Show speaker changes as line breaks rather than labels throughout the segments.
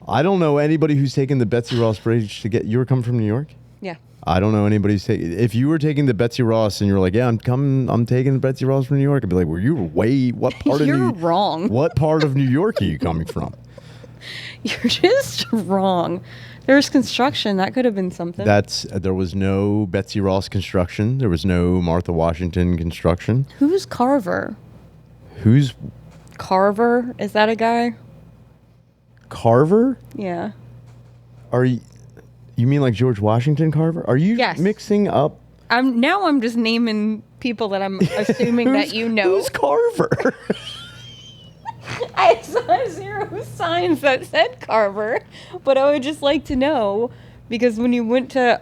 I don't know anybody who's taken the Betsy Ross bridge to get. You were coming from New York?
Yeah.
I don't know anybody who's taking. If you were taking the Betsy Ross and you were like, yeah, I'm taking the Betsy Ross from New York, I'd be like, well, what part of
You're wrong.
What part of New York are you coming from?
You're just wrong. There's construction. That could have been something.
There was no Betsy Ross construction. There was no Martha Washington construction.
Who's Carver?
Who's
Carver? Is that a guy?
Carver?
Yeah.
Are you mean like George Washington Carver? Are you mixing up?
I'm just naming people that I'm assuming that you know.
Who's Carver?
I saw 0 signs that said Carver, but I would just like to know, because when you went to,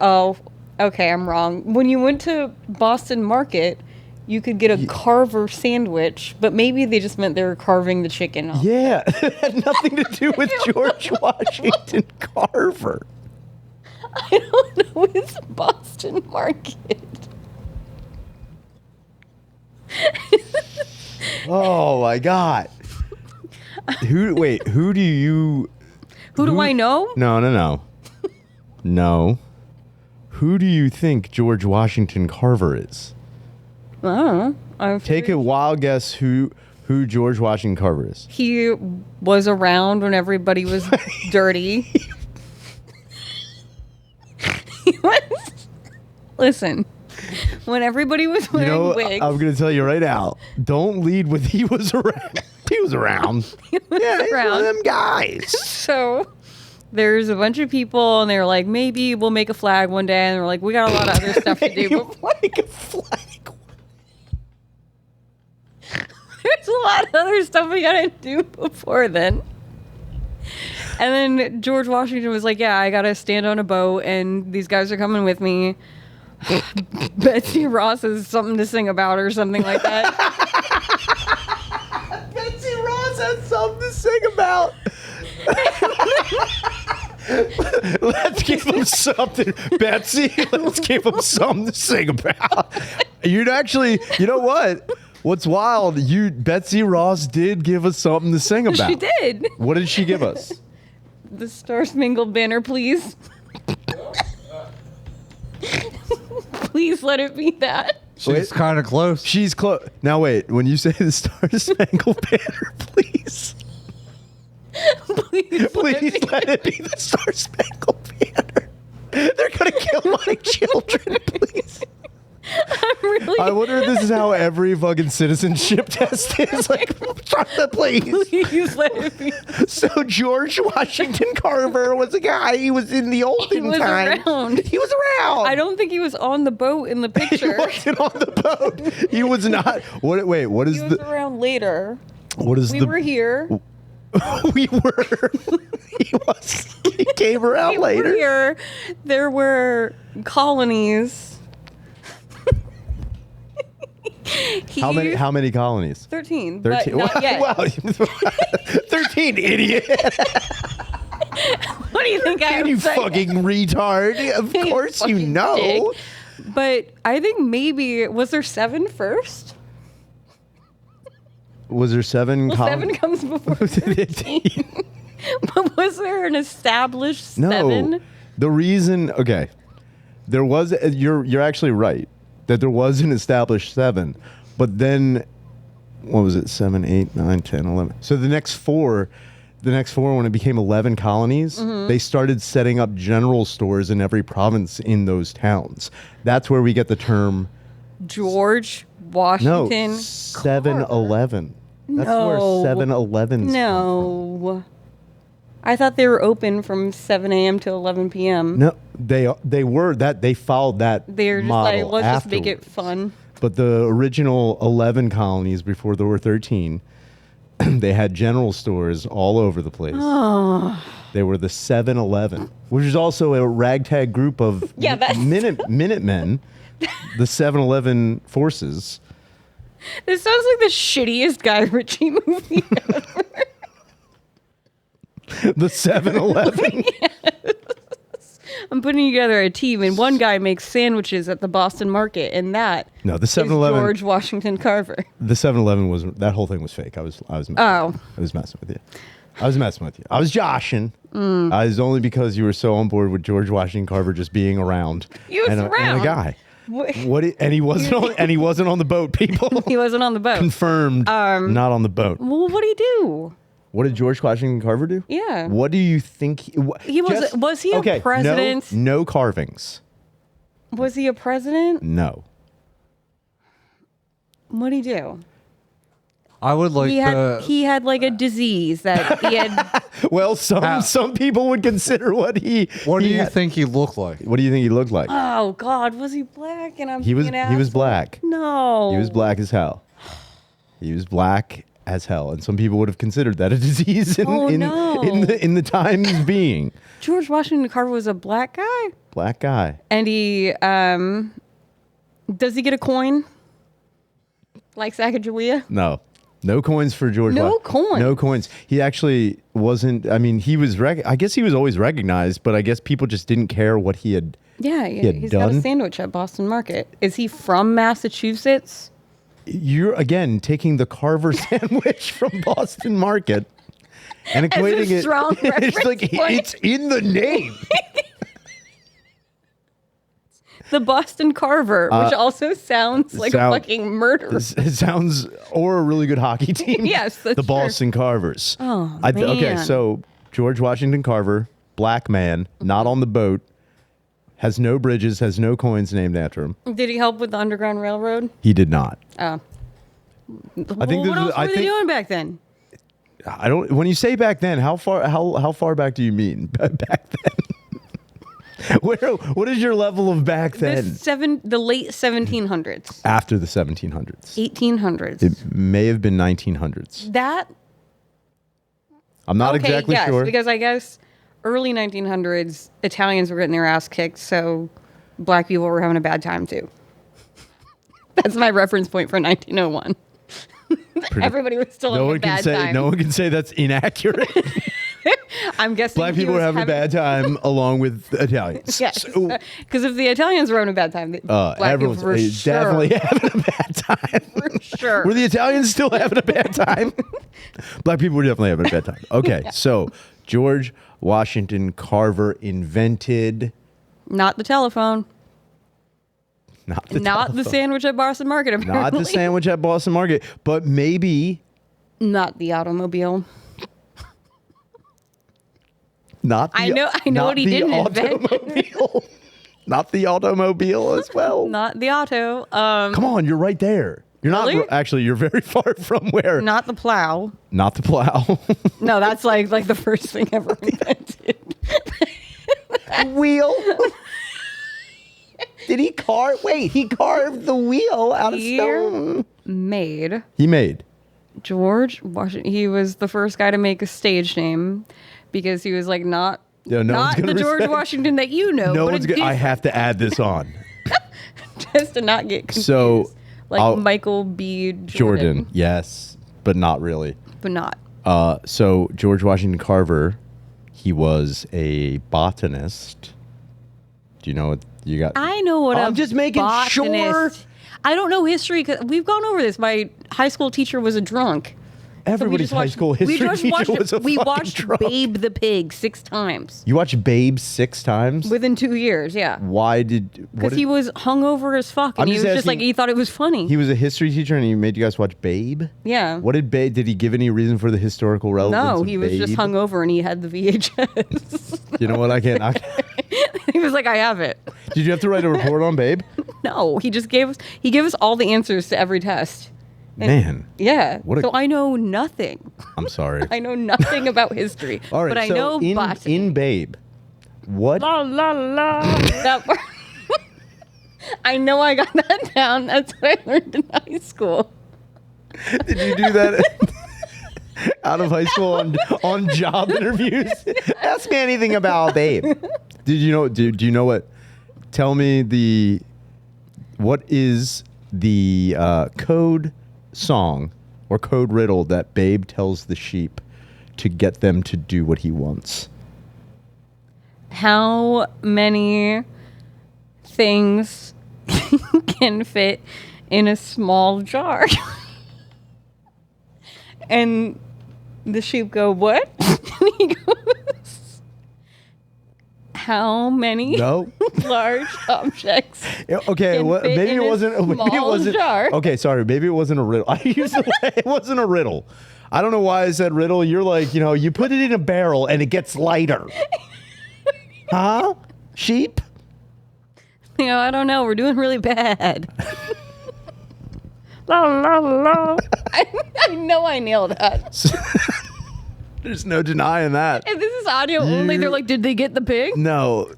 I'm wrong. When you went to Boston Market, you could get a Carver sandwich, but maybe they just meant they were carving the chicken off.
Yeah, it had nothing to do with George Washington Carver.
I don't know. It's Boston Market.
Oh my God. Who do you...
Who do I know?
No. No. Who do you think George Washington Carver is?
I don't know.
Take a wild guess who George Washington Carver is.
He was around when everybody was dirty. He was... Listen. When everybody was wearing wigs.
I'm going to tell you right now. Don't lead with he was around. He was around.
He was
He's
around.
one of them guys.
So there's a bunch of people, and they were like, maybe we'll make a flag one day. And they were like, we got a lot of other stuff to do.
Make a flag.
There's a lot of other stuff we got to do before then. And then George Washington was like, yeah, I got to stand on a boat, and these guys are coming with me. Betsy Ross has something to sing about or something like that.
Betsy Ross has something to sing about. Let's give him something, Betsy. Let's give him something to sing about. You know what? What's wild? Betsy Ross did give us something to sing about.
She did.
What did she give us?
The Star Spangled Banner, please. Please let it be that.
She's kind of close.
She's close. Now wait, when you say the Star Spangled Banner, please. Please let it be the Star Spangled Banner. They're going to kill my children, please. I wonder if this is how every fucking citizenship test is. Like, please.
Please let it be.
So George Washington Carver was a guy. He was in the olden times.
Around.
He was around.
I don't think he was on the boat in the picture.
He wasn't on the boat. He was not. What is
he was around later.
What is
we were here.
We were. He came around later.
Were here. There were colonies.
How many colonies?
13.
13.
But not yet.
Wow. 13, idiot.
What do you think I am
You
saying?
fucking retard. Of course you know.
Dick. But I think maybe, was there 7 first?
Was there 7
7 comes before 13. But was there an established 7?
No. The reason, okay. There was, you're actually right. That there was an established 7, but then, what was it, 7, 8, 9, 10, 11. So the next four, when it became 11 colonies, they started setting up general stores in every province in those towns. That's where we get the term
George Washington.
No, 7-Eleven. That's where 7-Eleven's come from.
I thought they were open from 7 a.m. to 11 p.m.
No, they were that they followed that.
They're just
model
like, let's
afterwards.
just make it fun.
But the original 11 colonies before there were 13, they had general stores all over the place.
Oh.
They were the 7-Eleven, which is also a ragtag group of Minutemen, the 7-Eleven forces.
This sounds like the shittiest Guy Ritchie movie ever.
The 7-Eleven.
Yes. I'm putting together a team, and one guy makes sandwiches at the Boston Market, and that
The
is
7-Eleven.
George Washington Carver.
The 7-Eleven that whole thing was fake. I was messing with you. I was messing with you. I was joshing. I was only because you were so on board with George Washington Carver just being around.
He was
and
around.
a guy. And he wasn't on. And he wasn't on the boat. People.
He wasn't on the boat.
Confirmed. Not on the boat.
Well, what did he do?
What did George Washington Carver do?
Yeah.
What do you think?
He was. Was he a president?
No carvings.
Was he a president?
No.
What did he do?
I would like
he had like a disease that he had.
Well, some people would consider what do you
think he looked like?
What do you think he looked like?
Oh God, was he black? And
he was black.
No,
he was black as hell. He was black as hell, and some people would have considered that a disease in the times being.
George Washington Carver was a black guy.
Black guy,
and he does he get a coin like Sacagawea?
No coins for George.
No coins.
No coins. He actually wasn't. I mean, he was. I guess he was always recognized, but I guess people just didn't care what he had.
Yeah, he's got a sandwich at Boston Market. Is he from Massachusetts?
You're again taking the Carver sandwich from Boston Market and equating it.
Strong
It's like it's in the name.
The Boston Carver, which also sounds like a fucking murder.
It sounds, or a really good hockey team.
Yes, that's
the Boston Carvers.
Oh, man.
Okay, so George Washington Carver, black man, not on the boat, has no bridges, has no coins named after him.
Did he help with the Underground Railroad?
He did not.
Oh.
What else
were they doing back then?
I don't. When you say back then, how far back do you mean back then? What is your level of back then?
The late 1700s.
After the 1700s.
1800s.
It may have been 1900s.
That?
I'm not exactly sure.
Because I guess early 1900s, Italians were getting their ass kicked, so black people were having a bad time too. That's my reference point for 1901. Everybody was still having a bad time.
No one can say that's inaccurate.
I'm guessing
black people were having a bad time along with Italians.
Yes, because if the Italians were having a bad time, black people were
definitely having a bad time.
For sure.
Were the Italians still having a bad time? Black people were definitely having a bad time. Okay, so George Washington Carver invented...
Not the telephone.
Not
the sandwich at Boston Market, apparently.
Not the sandwich at Boston Market, but maybe...
Not the automobile.
I know
what he didn't invent.
Not the automobile as well.
Not the auto.
Come on, you're right there. You're
really?
Not actually. You're very far from where.
Not the plow.
Not the plow.
No, that's like the first thing ever invented.
Wheel. Did he carve? Wait, he carved the wheel out of stone. He made.
George Washington. He was the first guy to make a stage name. Because he was like not the George Washington that you know.
No one's I have to add this on.
Just to not get confused.
So
Michael B. Jordan.
Yes, but not really.
But not.
So George Washington Carver, he was a botanist. Do you know what you got?
I know what
I'm just making sure.
I don't know history because we've gone over this. My high school teacher was a drunk.
Everybody's high school history teacher was a
We watched
drunk.
Babe the Pig 6 times.
You watched Babe 6 times?
Within 2 years, yeah.
Why did...
Because he was hungover as fuck. And he was just like, he thought it was funny.
He was a history teacher and he made you guys watch Babe?
Yeah.
What did Babe... Did he give any reason for the historical relevance
No,
of
he was just hungover and he had the VHS.
You know what? I can't...
He was like, I have it.
Did you have to write a report on Babe?
No, he just gave us all the answers to every test.
Man.
Yeah. So I know nothing.
I'm sorry.
I know nothing about history.
All right.
But I know botany.
In Babe, what?
La la la. That part. I know I got that down. That's what I learned in high school.
Did you do that out of high school on job interviews? Ask me anything about Babe. Did you know? Do you know what? Tell me what is the code song or code riddle that Babe tells the sheep to get them to do what he wants?
How many things can fit in a small jar? And The sheep go, what? And he goes, how many
No.
large objects?
Okay,
can
well,
fit
maybe
in
it
a
wasn't. Maybe it
small
wasn't.
jar?
Okay, sorry. Maybe it wasn't a riddle. I used the way it wasn't a riddle. I don't know why I said riddle. You're like, you put it in a barrel and it gets lighter. Huh? Sheep?
I don't know. We're doing really bad. La la la. I know I nailed that.
There's no denying that.
If this is audio only, they're like, did they get the pig?
No.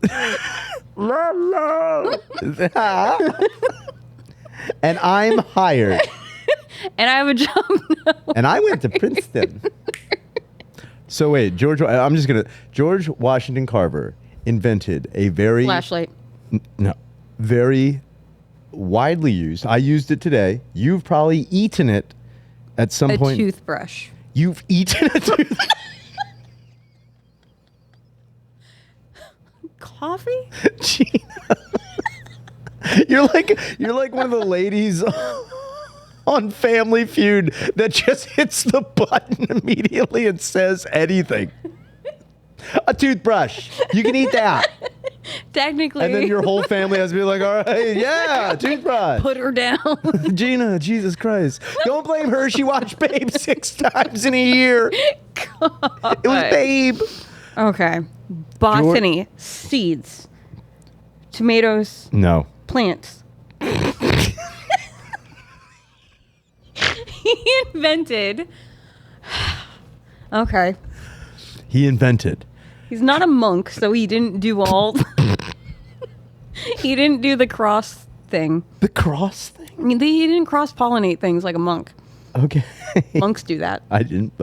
La la. And I'm hired.
And I have a job now.
And I went to Princeton. So wait, George Washington Carver invented a very
Flashlight.
Very widely used. I used it today. You've probably eaten it at some point.
A toothbrush.
You've eaten a toothbrush.
Coffee?
Gina. You're like one of the ladies on Family Feud that just hits the button immediately and says anything. A toothbrush. You can eat that.
Technically.
And then your whole family has to be like, all right, yeah, toothbrush.
Put her down.
Gina, Jesus Christ. Don't blame her. She watched Babe 6 times in a year.
God.
It was Babe.
Okay. Botany. Seeds. Tomatoes.
No.
Plants. He invented. Okay.
He invented.
He's not a monk, so he didn't do all. He didn't do the cross thing.
The cross thing?
I mean, he didn't cross pollinate things like a monk.
Okay.
Monks do that.
I didn't.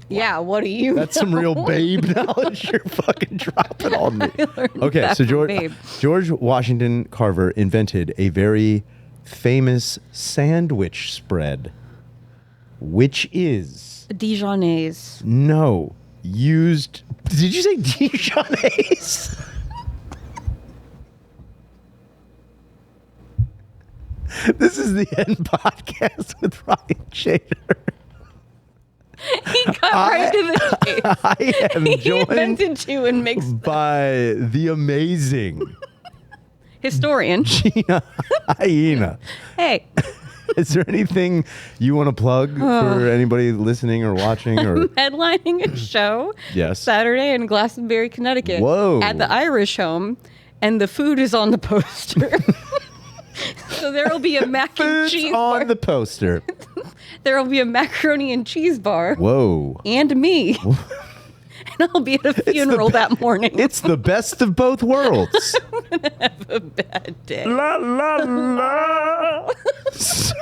Yeah, what do you
That's
know?
some real Babe knowledge you're fucking dropping on me.
learned
Okay,
that
so
from Babe.
George Washington Carver invented a very famous sandwich spread, which is
Dijonnaise.
used. Did you say Dijonnaise? This is the End Podcast with Ryan Shader.
He got right to the chase.
I am
He
joined
invented you and mixed
by the amazing
historian.
Gina Hyena.
Hey,
Is there anything you want to plug for anybody listening or watching? Or
headlining a show
Yes.
Saturday in Glastonbury, Connecticut.
Whoa.
At the Irish Home, and the food is on the poster. So there will be a mac and
Food's
cheese
on
bar.
the poster.
There will be a macaroni and cheese bar.
Whoa.
And me. And I'll be at a funeral that morning.
It's the best of both worlds.
Have a bad day.
La la la. So,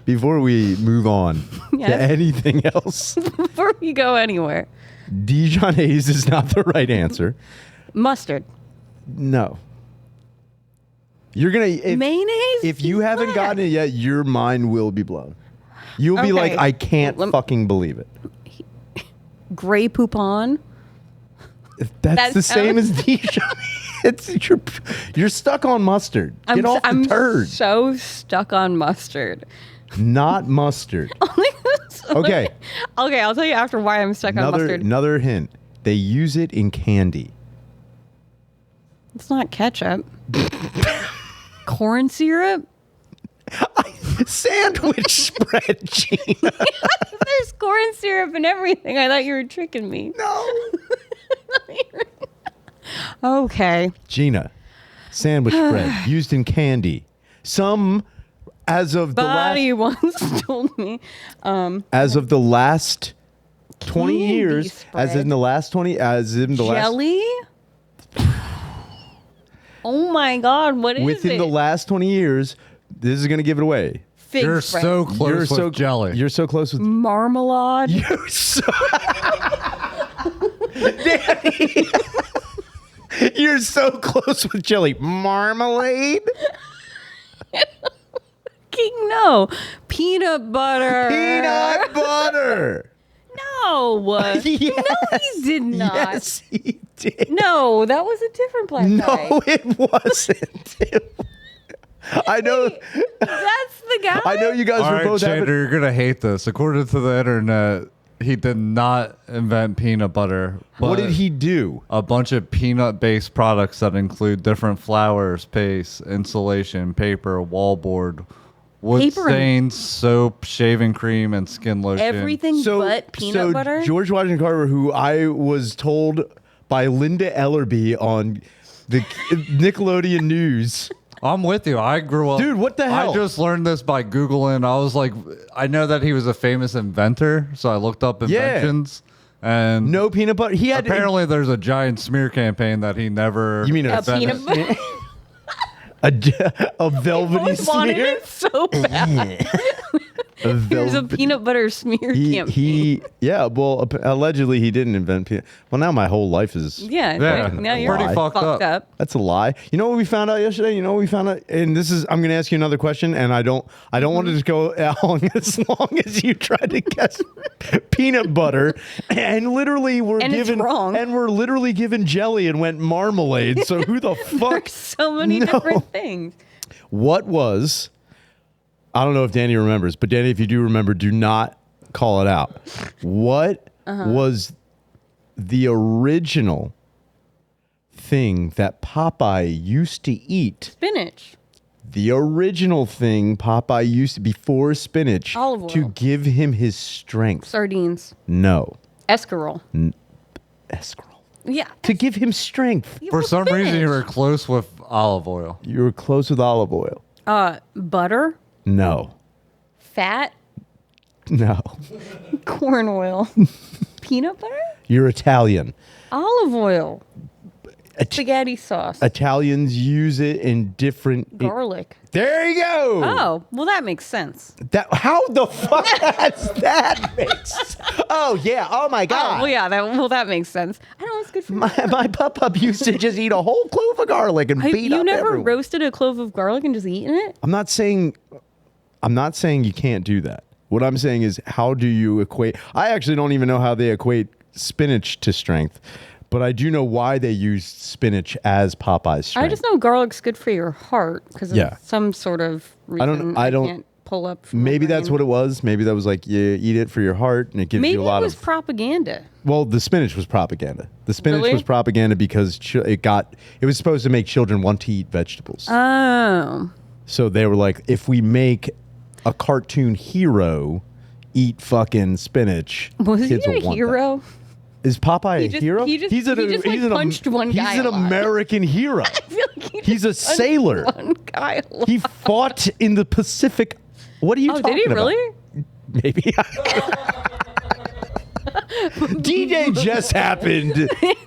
before we move on to
Yes.
anything else,
Before we go anywhere.
Dijonnaise is not the right answer.
Mustard.
No. You're gonna
Mayonnaise?
if you haven't
What?
gotten it yet, your mind will be blown. You'll be like,
Okay.
I can't fucking believe it.
Grey Poupon.
That's
That
the same
sounds-
as Dijon. You're stuck on mustard. Get off the
I'm
turd.
so stuck on mustard.
Not mustard. Okay.
Okay, I'll tell you after why I'm stuck on mustard.
Another hint. They use it in candy.
It's not ketchup. Corn syrup?
Sandwich spread, Gina.
There's corn syrup and everything. I thought you were tricking me.
No.
Okay.
Gina, sandwich spread used in candy. Some, as of
Buddy once told me.
as of the last 20
Candy
years,
spread.
as in the last
Jelly? Oh my God, what is
within
it?
the last 20 years, this is going to give it away.
Fig
You're
spread.
so close with jelly.
You're so close with
Marmalade?
You're so Danny, you're so close with jelly. Marmalade?
Fucking no. Peanut butter.
Peanut butter.
No.
Yes.
No, he did not.
Yes, he did.
No, that was a different black guy.
No, it wasn't. I know.
That's the guy.
I know you guys
All
were
right,
both
Chandler,
having.
you're gonna hate this. According to the internet, he did not invent peanut butter.
What
but
did he do?
A bunch of peanut-based products that include different flours, paste, insulation, paper, wallboard, wood
Paper and-
stains, soap, shaving cream, and skin lotion.
Everything but peanut butter.
George Washington Carver, who I was told by Linda Ellerby on the Nickelodeon News.
I'm with you. I grew up.
Dude, what the hell?
I just learned this by Googling. I was like, I know that he was a famous inventor, so I looked up inventions. And
No peanut butter. He had
apparently there's a giant smear campaign that he never.
You mean
a
invented.
peanut butter.
a velvety
I wanted
smear.
it so bad. There's a peanut butter smear campaign.
Yeah. Well, allegedly he didn't invent peanut. Well, now my whole life is.
Yeah.
Yeah,
Now you're
pretty
fucked up.
That's a lie. You know what we found out yesterday? You know what we found out? And this is, I'm going to ask you another question, and I don't want to just go along as long as you tried to guess peanut butter. And literally we're
And it's
given
wrong.
and we're literally given jelly and went marmalade. So who the fuck?
There's so many different things.
What was? I don't know if Danny remembers, but Danny, if you do remember, do not call it out. What was the original thing that Popeye used to eat?
Spinach.
The original thing Popeye used to, before spinach,
Olive oil.
to give him his strength.
Sardines.
No.
Escarole.
Escarole.
Yeah.
To give him strength.
Yeah,
For
well,
some reason, you
spinach.
were close with olive oil.
You were close with olive oil.
Butter.
No.
Fat.
No.
Corn oil. Peanut butter.
You're Italian.
Olive oil. Spaghetti sauce.
Italians use it in different.
Garlic.
There you go.
Oh, well, that makes sense.
That how the fuck does that makes? Oh yeah. Oh my
Oh,
god.
well, yeah, that makes sense. I know it's good for you.
My pup used to just eat a whole clove of garlic and beat
You
up
never
everyone.
roasted a clove of garlic and just eaten it?
I'm not saying you can't do that. What I'm saying is, how do you equate? I actually don't even know how they equate spinach to strength, but I do know why they use spinach as Popeye's strength.
I just know garlic's good for your heart because of
Yeah.
some sort of reason
I don't-
can't pull up. From my
Maybe that's
brain.
what it was. Maybe that was like you eat it for your heart and it gives
Maybe
you a lot
it was
of.
propaganda.
Well, the spinach was propaganda. The spinach
Really?
was propaganda because it was supposed to make children want to eat vegetables.
Oh.
So they were like, if we make a cartoon hero eat fucking spinach,
Was he
kids will
a
want that.
hero?
Is Popeye
He
a
just-
hero?
he just, like, punched one guy
He's an
a lot.
American hero.
I feel like he
He's
just
a
punched
sailor.
One guy a lot.
He fought in the Pacific. What are you
Oh,
talking
did he
about?
really?
Maybe. D-Day just happened.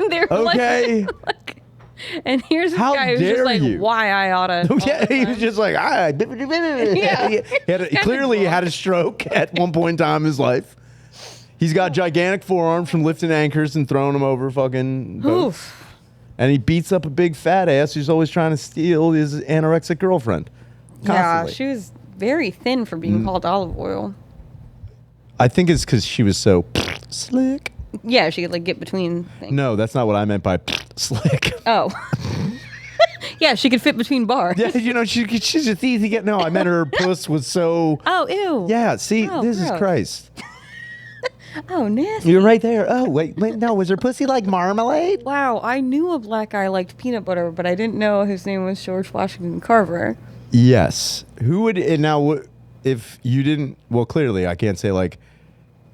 They're
Okay.
like, and here's this
How
guy who's
dare
just like,
you.
why I oughta. all
Yeah,
the
he was
time.
just like, ah.
Yeah.
He clearly had a stroke at one point in time in his life. He's got gigantic forearms from lifting anchors and throwing them over fucking boats.
Oof.
And he beats up a big fat ass who's always trying to steal his anorexic girlfriend.
Yeah,
Constantly.
she was very thin for being called olive oil.
I think it's because she was so slick.
Yeah, she could like get between things.
No, that's not what I meant by slick.
Oh. Yeah, she could fit between bars.
Yeah, you know, she's just easy to get. No, I meant her puss was so.
Oh, ew.
Yeah, see,
Oh,
this is
gross.
Christ.
Oh, nasty.
You're right there. Oh, wait, no, was her pussy like marmalade?
Wow, I knew a black guy liked peanut butter, but I didn't know his name was George Washington Carver.
Yes. Who would, and now, if you didn't, well, clearly, I can't say, like,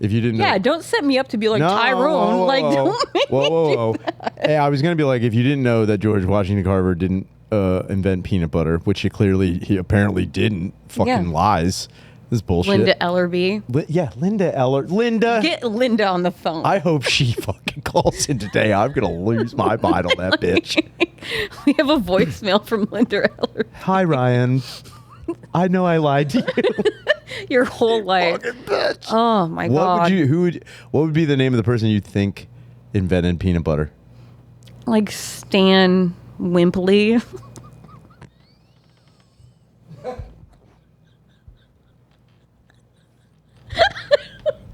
if you didn't
Yeah,
know.
don't set me up to be like
No,
Tyrone.
whoa,
Like,
whoa,
don't make me
whoa. Hey, I was going to be like, if you didn't know that George Washington Carver didn't invent peanut butter, which he apparently didn't, fucking
Yeah.
lies. This is bullshit.
Linda Ellerby.
Linda.
Get Linda on the phone.
I hope she fucking calls in today. I'm going to lose my mind on that bitch.
We have a voicemail from Linda Ellerby.
Hi, Ryan. I know I lied to you.
Your whole life.
Fucking bitch.
Oh my
What
god.
what would be the name of the person you think invented peanut butter?
Like Stan Wimpley.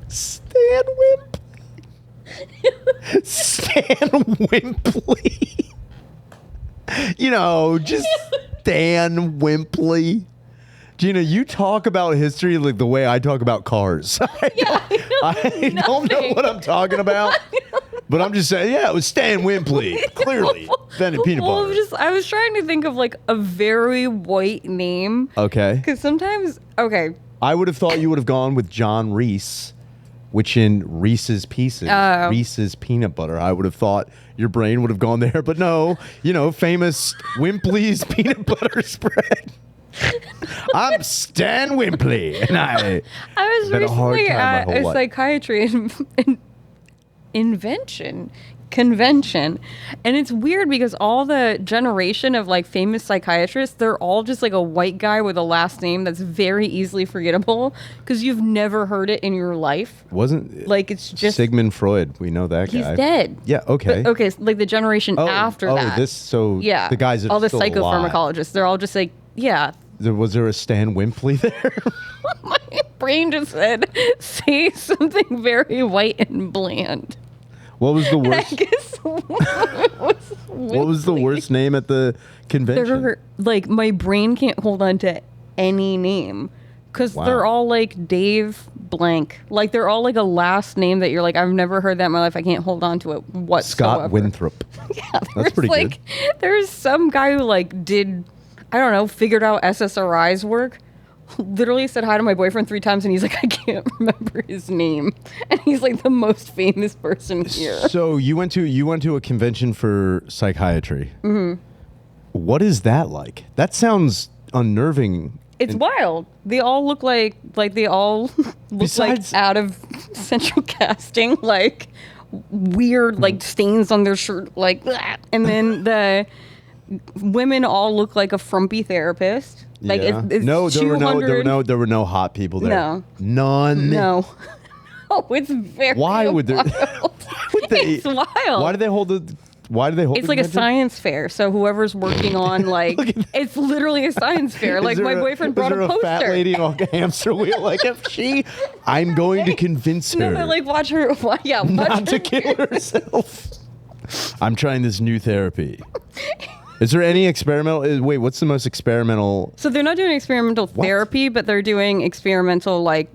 Stan Wimpley. Stan Wimpley. You know, just Stan Wimpley. Gina, you talk about history like the way I talk about cars. I don't know what I'm talking about, but I'm just saying, yeah, it was Stan Wimpley, clearly. Invented peanut butter.
I was trying to think of like a very white name.
Okay.
Because sometimes, okay.
I would have thought you would have gone with John Reese, which in Reese's Pieces, Reese's peanut butter. I would have thought your brain would have gone there, but no, famous Wimpley's peanut butter spread. I'm Stan Wimpley, and I
was
had a hard
recently
time my
at
whole
a
life.
psychiatry convention, and it's weird because all the generation of like famous psychiatrists, they're all just like a white guy with a last name that's very easily forgettable because you've never heard it in your life.
Wasn't
Like it's just
Sigmund Freud? We know that
he's
guy.
dead.
Yeah. Okay.
But, okay, like the generation after that.
The guys that
all
are
the
still alive.
psychopharmacologists, they're all just like, yeah.
Was there a Stan Wimpley there?
My brain just said, say something very white and bland.
What was the
And I
worst?
guess
What was the worst name at the convention?
They're like, my brain can't hold on to any name because
Wow.
they're all like Dave blank. Like they're all like a last name that you're like, I've never heard that in my life. I can't hold on to it whatsoever.
Scott Winthrop.
Yeah,
That's pretty
like,
good.
There's some guy who like did, I don't know, figured out SSRI's work. Literally said hi to my boyfriend 3 times, and he's like, I can't remember his name, and he's like the most famous person here.
So you went to a convention for psychiatry. Mm-hmm. What is that like? That sounds unnerving.
It's wild. They all look like they all look like out of central casting, like weird like stains on their shirt, like that. And then the women all look like a frumpy therapist. Like
Yeah.
it's
No, there
200
were no hot people there.
No.
None.
No. Oh, it's very
Why would there?
wild.
Why would they?
It's wild.
Why do they hold the? Why do they hold?
It's
the
like a
convention?
science fair. So whoever's working on like, it's literally a science fair.
Is
Like
there
my boyfriend brought
is there
a poster.
fat lady on a hamster wheel. Like if I'm going to convince her.
No, they like watch her. Yeah, watch
not
her.
to kill herself. I'm trying this new therapy. Is there any experimental? Wait, what's the most experimental?
So they're not doing experimental therapy, but they're doing experimental like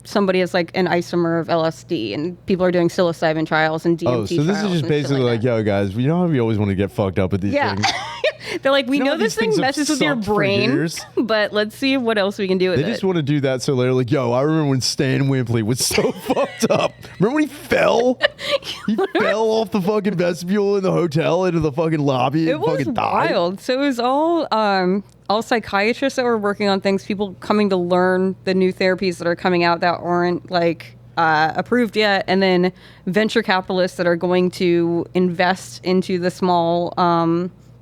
somebody has like an isomer of LSD, and people are doing psilocybin trials and DMT
Oh, so this is
trials
just
and shit
basically like,
that.
yo, guys, you know how we always want to get fucked up with these
Yeah.
things?
They're like, we
You know
know
how
this
these things
thing
have
messes with your
sucked for
brain,
years?
but let's see what else we can do with
They
it.
just want to do that, so they're like, yo, I remember when Stan Wimpley was so fucked up. Remember when he fell? He fell off the fucking vestibule in the hotel into the fucking lobby
It
and
was
fucking died.
wild. So it was all psychiatrists that were working on things, people coming to learn the new therapies that are coming out that aren't like approved yet, and then venture capitalists that are going to invest into the small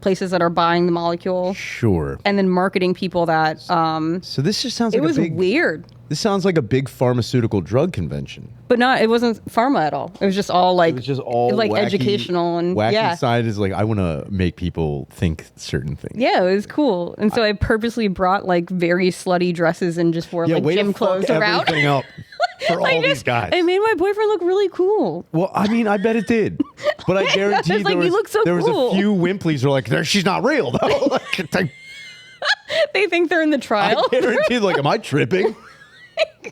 places that are buying the molecule,
Sure.
and then marketing people that
So this just sounds
it
like
was
a big.
weird.
This sounds like a big pharmaceutical drug convention.
But it wasn't pharma at all. It was just all like
It was just all
like
wacky,
educational and
wacky
yeah.
side is like I want to make people think certain things.
Yeah, it was cool. And so I purposely brought like very slutty dresses and just wore like
way
gym
to fuck
clothes around.
everything up for all these guys.
It made my boyfriend look really cool.
Well, I mean, I bet it did, but I guarantee
was like,
there
"You
was
look so
there was
cool."
a few Wimpleys who are like, she's not real though. Like, it's like,
They think they're in the trial.
I guarantee, like, am I tripping?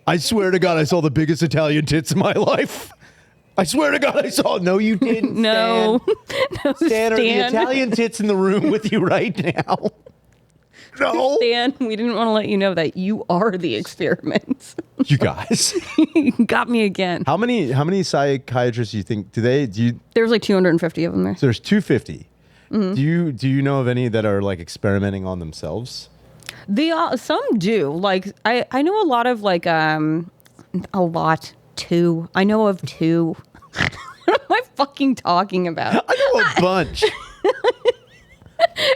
I swear to God, I saw the biggest Italian tits in my life. I swear to God, I saw. No, you didn't.
No. No,
Stan, are the
Stan.
Italian tits in the room with you right now? No,
Stan, we didn't want to let you know that you are the experiment.
you guys.
You got me again.
How many psychiatrists do you think do you?
There was like 250 of them there.
So there's 250.
Mm-hmm.
Do you know of any that are like experimenting on themselves?
Some do. Like I know a lot of like I know of 2. What am I fucking talking about?
I know a bunch.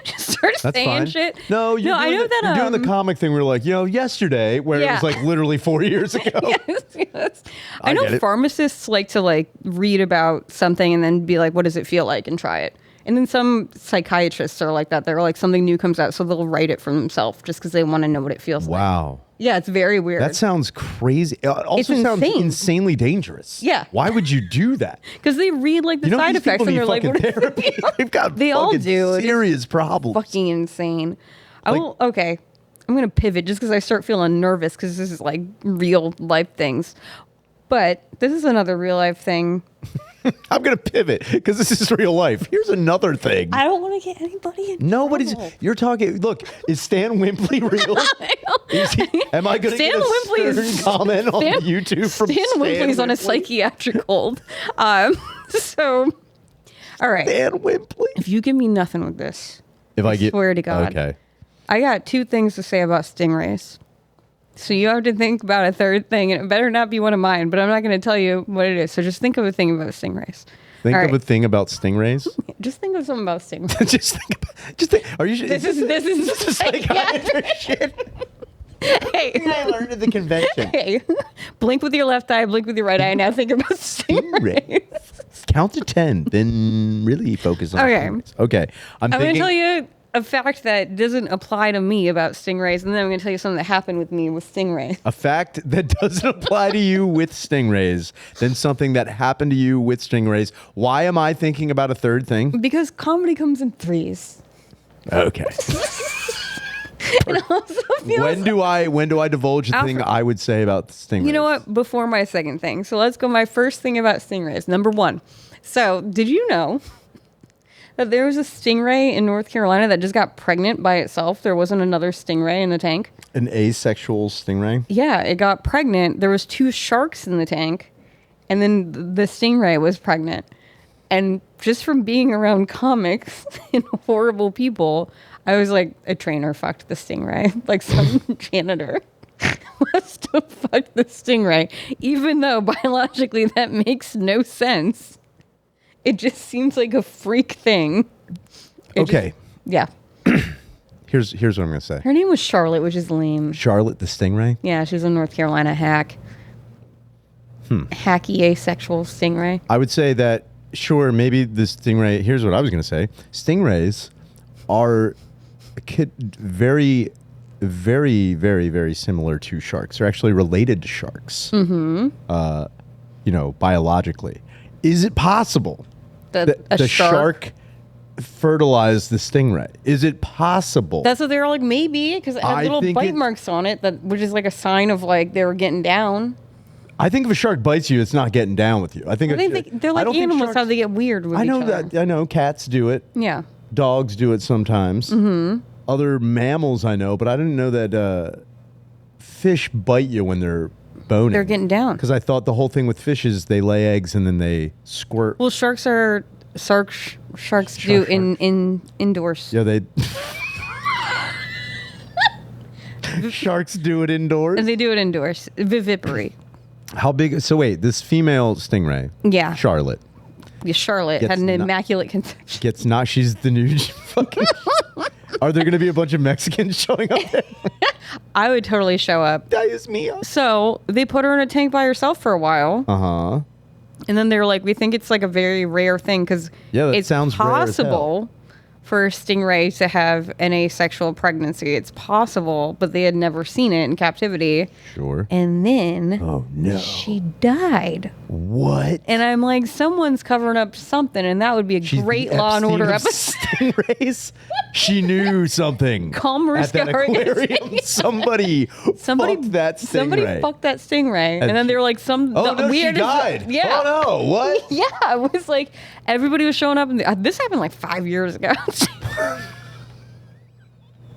Just start
That's
saying
fine.
shit.
No,
I know that
you're doing the comic thing. We're like, yesterday, where it
Yeah.
was like literally 4 years ago.
Yes.
I
I know
get it.
pharmacists like to like read about something and then be like, what does it feel like, and try it. And then some psychiatrists are like that. They're like, something new comes out, so they'll write it for themselves just because they want to know what it feels like.
Wow.
Yeah, it's very weird.
That sounds crazy. It also
It's
sounds
insane.
insanely dangerous.
Yeah.
Why would you do that?
Because they read like the
You know
side
these
effects
people
and
need
they're like,
fucking
what is
therapy. They've got
They all
fucking
do. It is
serious problems.
fucking insane. Okay. I'm going to pivot just because I start feeling nervous because this is like real life things. But this is another real life thing.
I'm going to pivot because this is real life. Here's another thing.
I don't want to get anybody in
Nobody's.
trouble.
You're talking. Look, is Stan Wimpley real? Am I going to get
Stan
a
Wimpley
stern
is-
comment on
Stan-
YouTube from
Stan Wimpley's on a
Wimpley?
psychiatric hold. So, all right.
Stan Wimpley.
If you give me nothing with this,
If I get,
swear to God.
Okay.
I got 2 things to say about stingrays. So you have to think about a third thing, and it better not be one of mine, but I'm not going to tell you what it is. So just think of a thing about stingrays.
Think
All
of
right.
a thing about stingrays.
Just think of something about stingrays.
Just think. Are you sure?
This is
psychiatric shit.
Hey,
I learned at the convention.
hey, blink with your left eye, blink with your right eye. Now think about stingrays.
Count to 10, then really focus on.
Okay.
stingrays. Okay. I'm
I'm going
thinking.
to tell you a fact that doesn't apply to me about stingrays, and then I'm going to tell you something that happened with me with stingrays.
A fact that doesn't apply to you with stingrays, then something that happened to you with stingrays. Why am I thinking about a third thing?
Because comedy comes in threes.
Okay.
It also feels
When do I divulge a thing
Alfred.
I would say about stingrays?
You know what? Before my second thing. So let's go my first thing about stingrays. Number 1. So did you know that there was a stingray in North Carolina that just got pregnant by itself? There wasn't another stingray in the tank.
An asexual stingray?
Yeah, it got pregnant. There was 2 sharks in the tank, and then the stingray was pregnant. And just from being around comics and horrible people, I was like, a trainer fucked the stingray. Like some janitor must have fucked the stingray. Even though biologically that makes no sense. It just seems like a freak thing.
Okay.
Yeah.
Here's what I'm going to say.
Her name was Charlotte, which is lame.
Charlotte the stingray?
Yeah, she was a North Carolina hack. Hacky asexual stingray.
I would say that, sure, maybe the stingray. Here's what I was going to say. Stingrays are very, very, very, very similar to sharks. They're actually related to sharks. Mm-hmm. Biologically. Is it possible that
A
the shark fertilized the stingray? Is it possible?
That's what they were like, maybe, because it
I
had little
think
bite marks on it, which is like a sign of like they were getting down.
I think if a shark bites you, it's not getting down with you. I think
They're
I
like
don't think
animals, how
sharks-
they get weird with
I know
each other.
that. I know cats do it.
Yeah.
Dogs do it sometimes. Mm-hmm. Other mammals I know, but I didn't know that fish bite you when they're boning.
They're getting down.
Because I thought the whole thing with fish is they lay eggs and then they squirt.
Well, sharks do in indoors.
Yeah, they. Sharks do it indoors.
And they do it indoors. Vivipary.
How big? So wait, this female stingray,
Yeah.
Charlotte,
Yeah, Charlotte
Gets
had an
not-
immaculate conception.
gets not. She's the new fucking. Are there going to be a bunch of Mexicans showing up there?
I would totally show up.
Dios mío.
So they put her in a tank by herself for a while.
Uh-huh.
And then they were like, we think it's like a very rare thing because
Yeah, that
it's
sounds rare as hell.
possible for a stingray to have an asexual pregnancy. It's possible, but they had never seen it in captivity.
Sure.
And then
Oh, no.
she died.
What?
And I'm like, someone's covering up something, and that would be a
She's
great
the
Law and
Epstein
Order
of
episode.
Stingrays. She knew something.
Calm
at that
Mariska
aquarium. Somebody fucked that stingray.
Somebody fucked that stingray, and then they were like,
Oh no, she died.
Yeah.
Oh no, what?
Yeah, it was like everybody was showing up, and this happened like 5 years ago.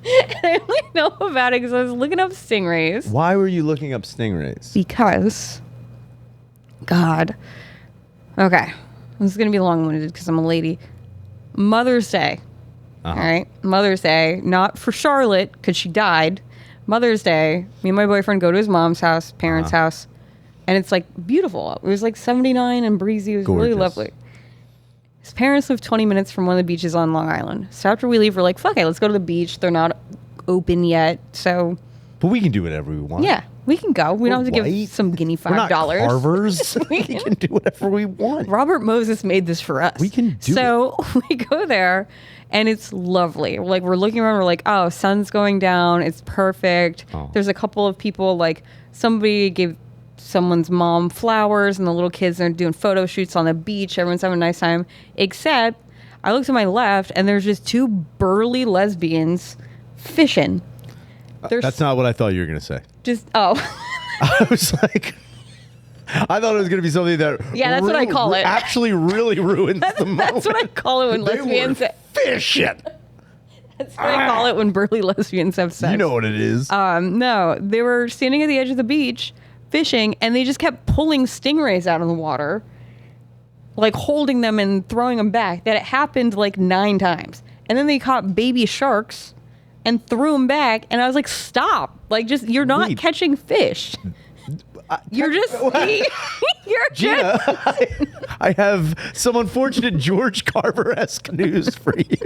And I only know about it because I was looking up stingrays.
Why were you looking up stingrays?
Because, God, okay, this is gonna be long-winded because I'm a lady. Mother's Day, all right, Mother's Day, not for Charlotte because she died. Mother's Day, me and my boyfriend go to his mom's house, parents' house, and it's like beautiful. It was like 79 and breezy. It was really
Gorgeous.
lovely. His parents live 20 minutes from one of the beaches on Long Island. So after we leave, we're like, fuck it, let's go to the beach. They're not open yet. So,
But we can do whatever we want.
yeah, we can go. We don't have to
We're
give
white.
some guinea
We're not
$5.
Carvers. we can do whatever we want.
Robert Moses made this for us.
We can do
So we go there, and it's lovely. Like, we're looking around, we're like, oh, sun's going down. It's perfect.
Oh.
There's a couple of people, like, somebody gave someone's mom flowers, and the little kids are doing photo shoots on the beach. Everyone's having a nice time. Except, I look to my left, and there's just 2 burly lesbians fishing.
That's not what I thought you were going to say.
Just I
was like, I thought it was going to be something that
that's what I call it.
Actually really ruins the moment.
That's what I call it when lesbians
fishing.
That's what I call it when burly lesbians have sex.
You know what it is.
No, they were standing at the edge of the beach fishing, and they just kept pulling stingrays out of the water, like holding them and throwing them back. That it happened like 9 times. And then they caught baby sharks and threw them back, and I was like, stop. Like, just, you're not catching fish. You're just, you're
Gina, I have some unfortunate George Carver-esque news for you.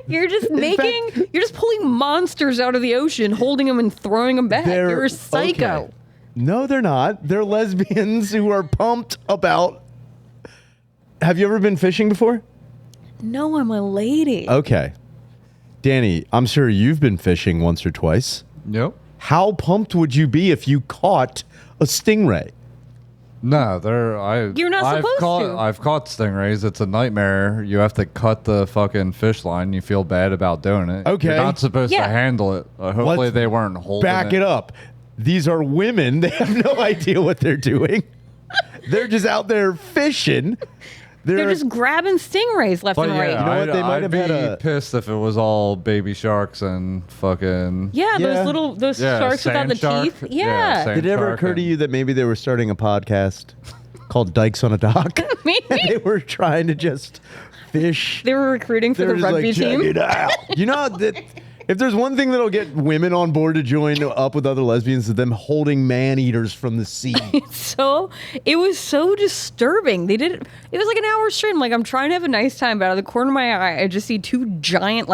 You're just you're just pulling monsters out of the ocean, holding them and throwing them back. You're a psycho.
Okay. No, they're not. They're lesbians who are pumped about. Have you ever been fishing before?
No, I'm a lady.
Okay. Danny, I'm sure you've been fishing once or twice.
Yep.
How pumped would you be if you caught a stingray?
No,
You're not supposed to.
I've caught stingrays. It's a nightmare. You have to cut the fucking fish line. You feel bad about doing it.
Okay.
You're not supposed to handle it. Hopefully
Let's
they weren't holding
back it up. These are women. They have no idea what they're doing. They're just out there fishing.
They're just grabbing stingrays left and right.
You know what? They might have had
be pissed if it was all baby sharks and fucking...
Yeah, those sharks without the teeth. Yeah.
Did it ever occur to you that maybe they were starting a podcast called Dykes on a Dock?
Maybe.
They were trying to just fish.
They were recruiting for the rugby team.
Check it out. You know, that if there's one thing that'll get women on board to join up with other lesbians, is them holding man-eaters from the sea.
It was so disturbing. They did it was like an hour straight. I'm trying to have a nice time, but out of the corner of my eye, I just see 2 giant,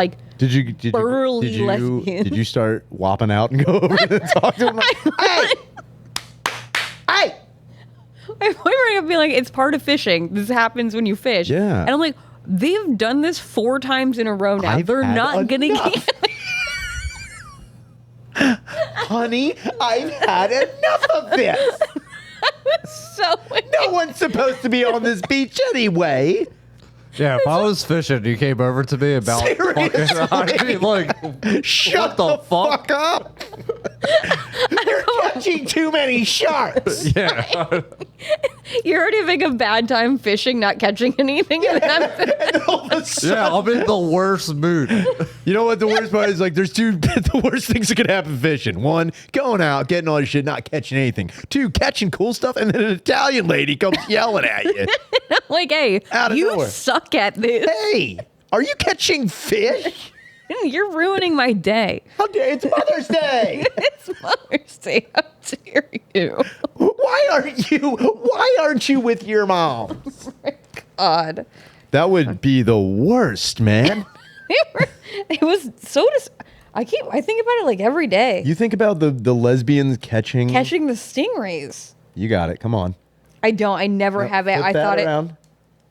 burly lesbians.
Did you start whopping out and go over and talk to them? Hey!
My boyfriend would be like, it's part of fishing. This happens when you fish.
Yeah.
And I'm like, they've done this 4 times in a row now. They're not going to get...
Honey, I've had enough of this. No one's supposed to be on this beach anyway.
Yeah, if I was fishing, you came over to me about I'd be like,
shut the fuck up. You're catching too many sharks.
Yeah.
You're already having a bad time fishing, not catching anything.
Yeah. And all of a sudden,
yeah, I'm in the worst mood.
You know what the worst part is? There's the worst things that could happen fishing. 1, going out, getting all your shit, not catching anything. 2, catching cool stuff, and then an Italian lady comes yelling at you.
Like, hey, you
nowhere.
suck at this.
Hey, are you catching fish?
You're ruining my day.
How dare it's Mother's Day.
It's Mother's Day. How dare you?
Why aren't you with your mom?
Oh my God.
That would be the worst, man.
It was so I think about it every day.
You think about the lesbians catching
the stingrays.
You got it. Come on.
I don't. I never have it.
Flip
I
that
thought
around.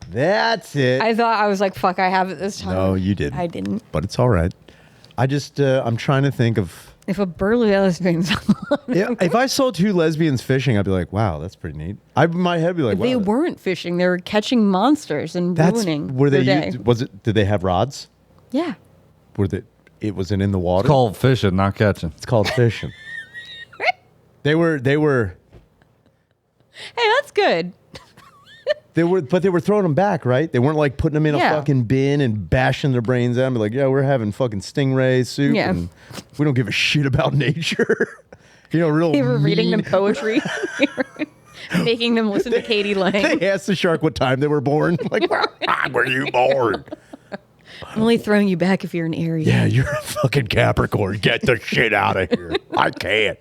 That's it.
I was like, fuck, I have it this time.
No, you didn't.
I didn't.
But it's all right. I just, I'm trying to think of...
If a burly lesbian's
if I saw 2 lesbians fishing, I'd be like, wow, that's pretty neat. My head would be like, wow.
They weren't fishing. They were catching monsters and ruining
were they
their day.
Did they have rods?
Yeah.
It wasn't in the water?
It's called fishing, not catching.
It's called fishing. They were...
Hey, that's good.
But they were throwing them back, right? They weren't putting them in a fucking bin and bashing their brains out and be like, yeah, we're having fucking stingray soup and we don't give a shit about nature. Real
They were reading
mean.
them poetry. Making them listen to Katie Lang.
They asked the shark what time they were born. Like, where were you born?
I'm only throwing you back if you're an Aries.
Yeah, you're a fucking Capricorn. Get the shit out of here. I can't.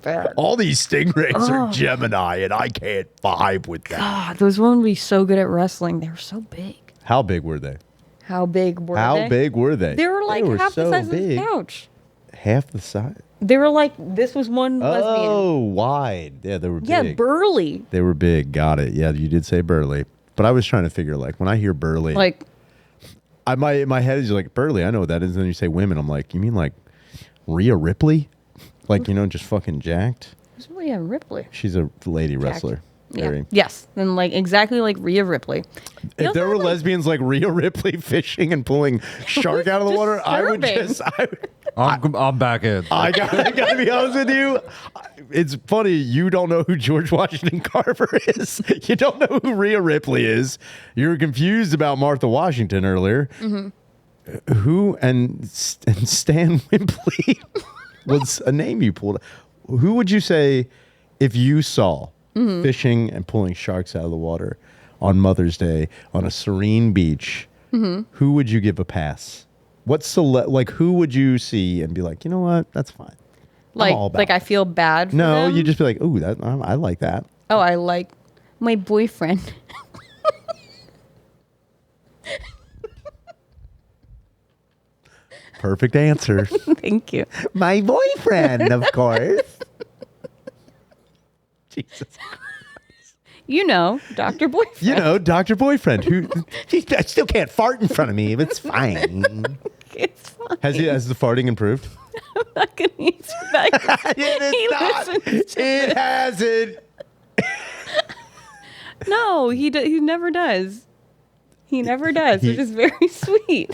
Bad.
All these stingrays are Gemini, and I can't vibe with that.
God, those women would be so good at wrestling. They were so big.
How big were they?
How big were they?
How big were they?
They were half the size of
big.
this couch.
Half the size?
They were this was one lesbian.
Oh, wide. Yeah, they were big.
Yeah, burly.
They were big. Got it. Yeah, you did say burly. But I was trying to figure, when I hear burly, my head is burly. I know what that is. And then you say women. I'm like, you mean Rhea Ripley? Just fucking jacked?
Who's Rhea Ripley?
She's a lady wrestler.
Yeah.
Very.
Yes. And like exactly like Rhea Ripley. He
If
also
there were
had, like-
lesbians like Rhea Ripley fishing and pulling shark out of the water, I would
disturbing.
I'm back in.
I gotta be honest with you. It's funny, you don't know who George Washington Carver is. You don't know who Rhea Ripley is. You were confused about Martha Washington earlier. Who and Stan Wimpley was a name you pulled. Who would you say if you saw fishing and pulling sharks out of the water on Mother's Day on a serene beach? Who would you give a pass? Like who would you see and be like, you know what, that's fine. I'm all about
Like I
it.
feel bad for
No,
them.
you just be like, ooh, that I like that.
Oh, I like my boyfriend.
Perfect answer.
Thank you.
My boyfriend, of course. Jesus.
You know, Dr. Boyfriend.
You know, Dr. Boyfriend, who I still can't fart in front of me, but it's fine.
It's fine.
Has the farting improved?
I'm not going to answer that.
It is not. It hasn't.
No, he never does. He never does, which is very sweet.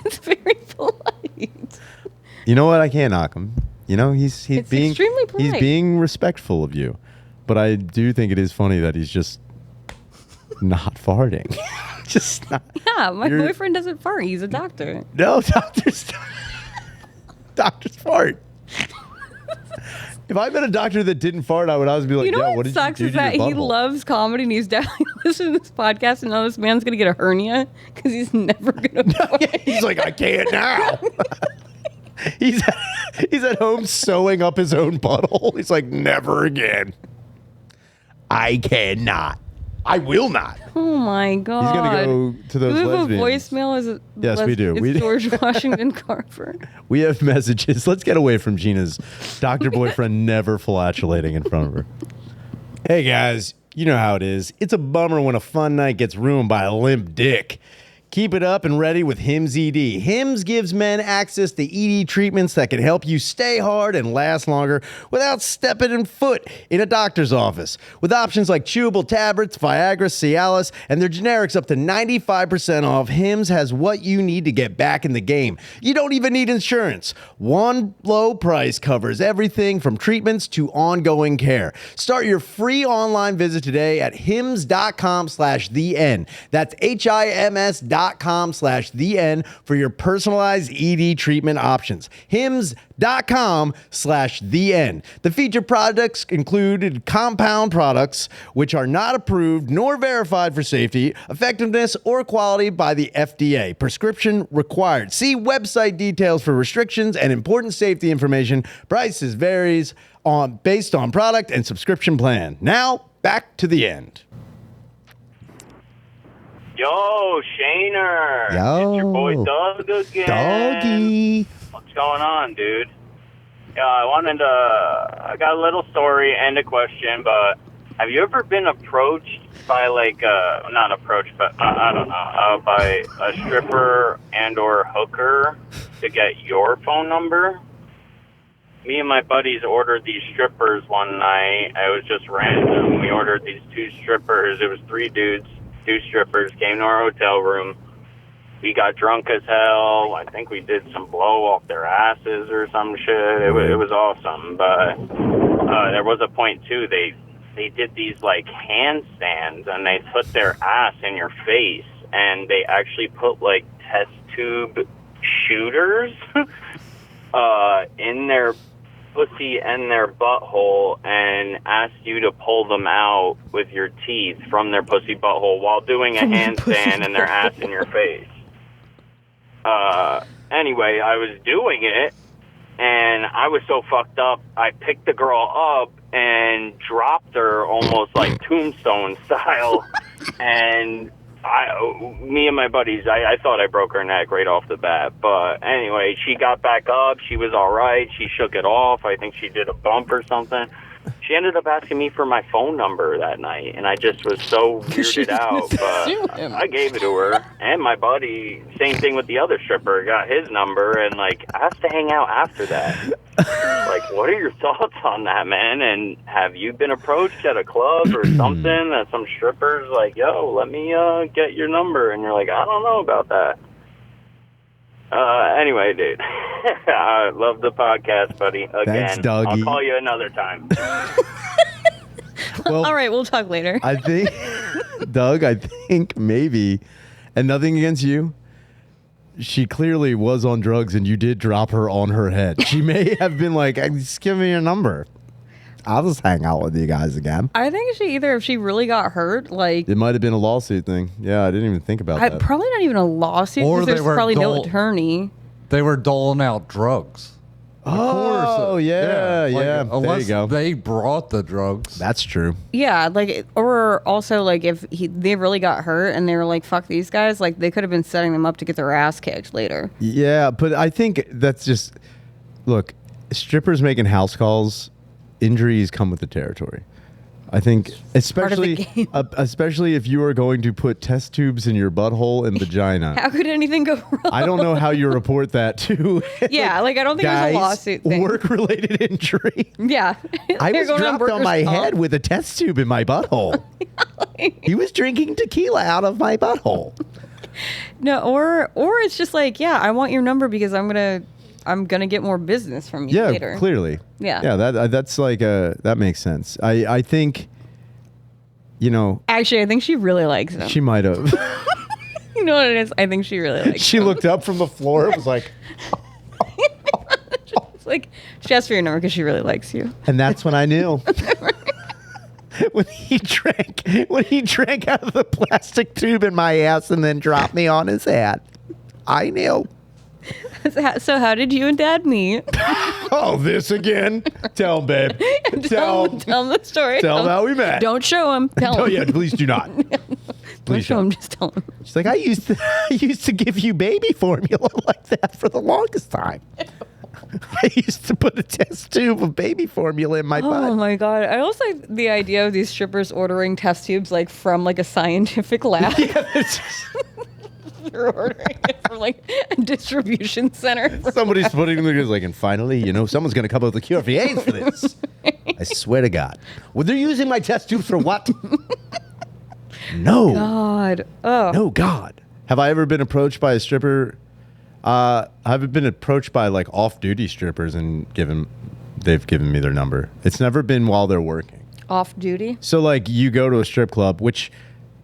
It's very polite.
You know what? I can't knock him. You know, he's
It's
being
extremely polite.
He's being respectful of you, but I do think it is funny that he's just not farting. Just not.
Yeah, my
You're-
boyfriend doesn't fart. He's a doctor.
No, doctors fart. If I met a doctor that didn't fart, I would always be like,
You know
yo,
what
what did
sucks
you do
is
to your
that he
butthole?
loves comedy and he's definitely listening to this podcast and now this man's going to get a hernia because he's never going to fart.
He's like, I can't now. he's at home sewing up his own butthole. He's like, never again. I cannot. I will not.
Oh my god!
He's gonna go to those
Do we have
lesbians.
a voicemail? Is it?
Yes, we do.
It's
We do.
George Washington Carver.
We have messages. Let's get away from Gina's Dr. Boyfriend never flatulating in front of her. Hey guys, you know how it is. It's a bummer when a fun night gets ruined by a limp dick. Keep it up and ready with Hims ED. Hims gives men access to ED treatments that can help you stay hard and last longer without stepping in foot in a doctor's office. With options like chewable tablets, Viagra, Cialis, and their generics up to 95% off, Hims has what you need to get back in the game. You don't even need insurance. One low price covers everything from treatments to ongoing care. Start your free online visit today at hims.com/theN. That's HIMS.com/theN for your personalized ED treatment options. hims.com/theN. The featured products included compound products which are not approved nor verified for safety, effectiveness, or quality by the FDA. Prescription required. See website details for restrictions and important safety information. Prices varies based on product and subscription plan. Now, back to the end.
Yo, Shaner.
Yo.
It's your boy Doug again.
Doggy.
What's going on, dude? Yeah, I got a little story and a question, but have you ever been approached by not approached, but I don't know, by a stripper and or hooker to get your phone number? Me and my buddies ordered these strippers one night. It was just random. We ordered these two strippers. It was three dudes. Two strippers came to our hotel room. We got drunk as hell. I think we did some blow off their asses or some shit. It was awesome. But there was a point, too. They did these, handstands, and they put their ass in your face, and they actually put, test tube shooters in their pussy and their butthole and asked you to pull them out with your teeth from their pussy butthole while doing a handstand and their ass in your face. Anyway, I was doing it and I was so fucked up, I picked the girl up and dropped her almost like Tombstone style. And me and my buddies, I thought I broke her neck right off the bat. But anyway, she got back up. She was all right. She shook it off. I think she did a bump or something. She she ended up asking me for my phone number that night, and I just was so weirded out. But I gave it to her, and my buddy, same thing with the other stripper, got his number, and like asked to hang out after that. Like, what are your thoughts on that, man? And have you been approached at a club or something that some strippers like, yo, let me get your number, and you're like, I don't know about that. Anyway, dude, I love the podcast, buddy. Again,
Thanks, Dougie.
I'll call you another time.
Well,
All right, we'll talk later.
I think, Doug, I think maybe, and nothing against you, she clearly was on drugs and you did drop her on her head. She may have been like, just give me your number. I'll just hang out with you guys again.
I think if she really got hurt, like,
It might have been a lawsuit thing. Yeah, I didn't even think about that.
probably not even a lawsuit,
Or
because
they
there's
were
probably no
dull-
attorney.
They were doling out drugs.
Oh, yeah,
Like,
yeah. There
unless
you go.
they brought the drugs.
That's true.
Yeah, like, or also, like, if they really got hurt and they were like, fuck these guys, like, they could have been setting them up to get their ass kicked later.
Yeah, but I think that's just, look, strippers making house calls, injuries come with the territory. I think,
part of the
especially
game.
especially if you are going to put test tubes in your butthole and vagina.
How could anything go wrong?
I don't know how you report that to.
Yeah, like, I don't think
guys,
it was a lawsuit thing.
Work-related injury.
Yeah.
I
They're
was
going on
dropped on
workers'
my
comp.
head with a test tube in my butthole. He was drinking tequila out of my butthole.
No, or it's just like, yeah, I want your number because I'm gonna get more business from you
Yeah,
later.
clearly.
Yeah.
Yeah, that's like that makes sense. I think, you know,
Actually, I think she really likes him.
she might have.
You know what it is? I think she really likes
She
him.
looked up from the floor. It was like,
It's like, she asked for your number because she really likes you.
and that's when I knew. when he drank out of the plastic tube in my ass and then dropped me on his head, I knew.
So how did you and Dad meet?
Oh, this again? Tell him, babe.
Tell him the story.
Tell him how we met.
Don't show him. Tell him.
Oh yeah, please do not.
Don't
Please
show
don't.
him. Just tell him.
She's like, I used to give you baby formula like that for the longest time. I used to put a test tube of baby formula in my
Oh
butt.
my god! I also like the idea of these strippers ordering test tubes like from like a scientific lab.
Yeah, it's just-
They're ordering it from like a distribution center.
somebody's putting them there, like, and finally, someone's going to come up with a cure for AIDS for this. I swear to God. Well, they're using my test tubes for what? No.
God. Oh.
No, God. Have I ever been approached by a stripper? I've been approached by like off-duty strippers and they've given me their number. It's never been while they're working.
Off duty.
So like you go to a strip club, which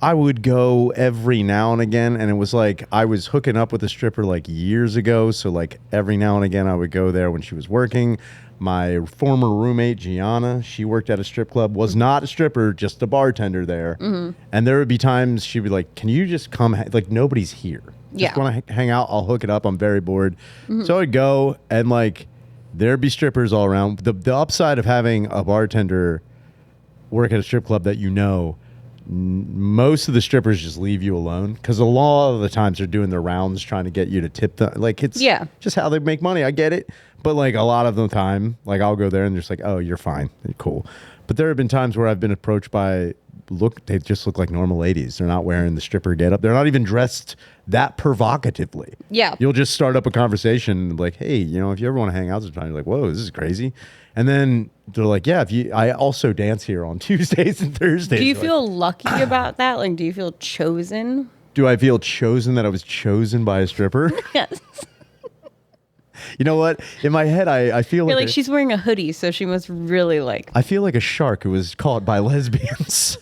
I would go every now and again, and it was like I was hooking up with a stripper like years ago. So like every now and again I would go there when she was working. My former roommate, Gianna, she worked at a strip club, was not a stripper, just a bartender there. Mm-hmm. And there would be times she'd be like, can you just come? Like nobody's here.
Yeah.
Just want to hang out. I'll hook it up. I'm very bored. Mm-hmm. So I'd go and like there'd be strippers all around. The upside of having a bartender work at a strip club that most of the strippers just leave you alone because a lot of the times they're doing their rounds trying to get you to tip them. Like it's just how they make money. I get it. But like a lot of the time, like I'll go there and they're just like, oh, you're fine. You're cool. But there have been times where I've been approached by, they just look like normal ladies. They're not wearing the stripper getup. They're not even dressed that provocatively.
Yeah.
You'll just start up a conversation like, hey, if you ever want to hang out sometime, you're like, whoa, this is crazy. And then they're like, yeah, I also dance here on Tuesdays and Thursdays.
Do you
You're
feel lucky about that? Like, do you feel chosen?
do I feel chosen that I was chosen by a stripper?
Yes.
You know what? In my head, I feel
You're
like,
like, she's wearing a hoodie, so she must really like.
I feel like a shark who was caught by lesbians.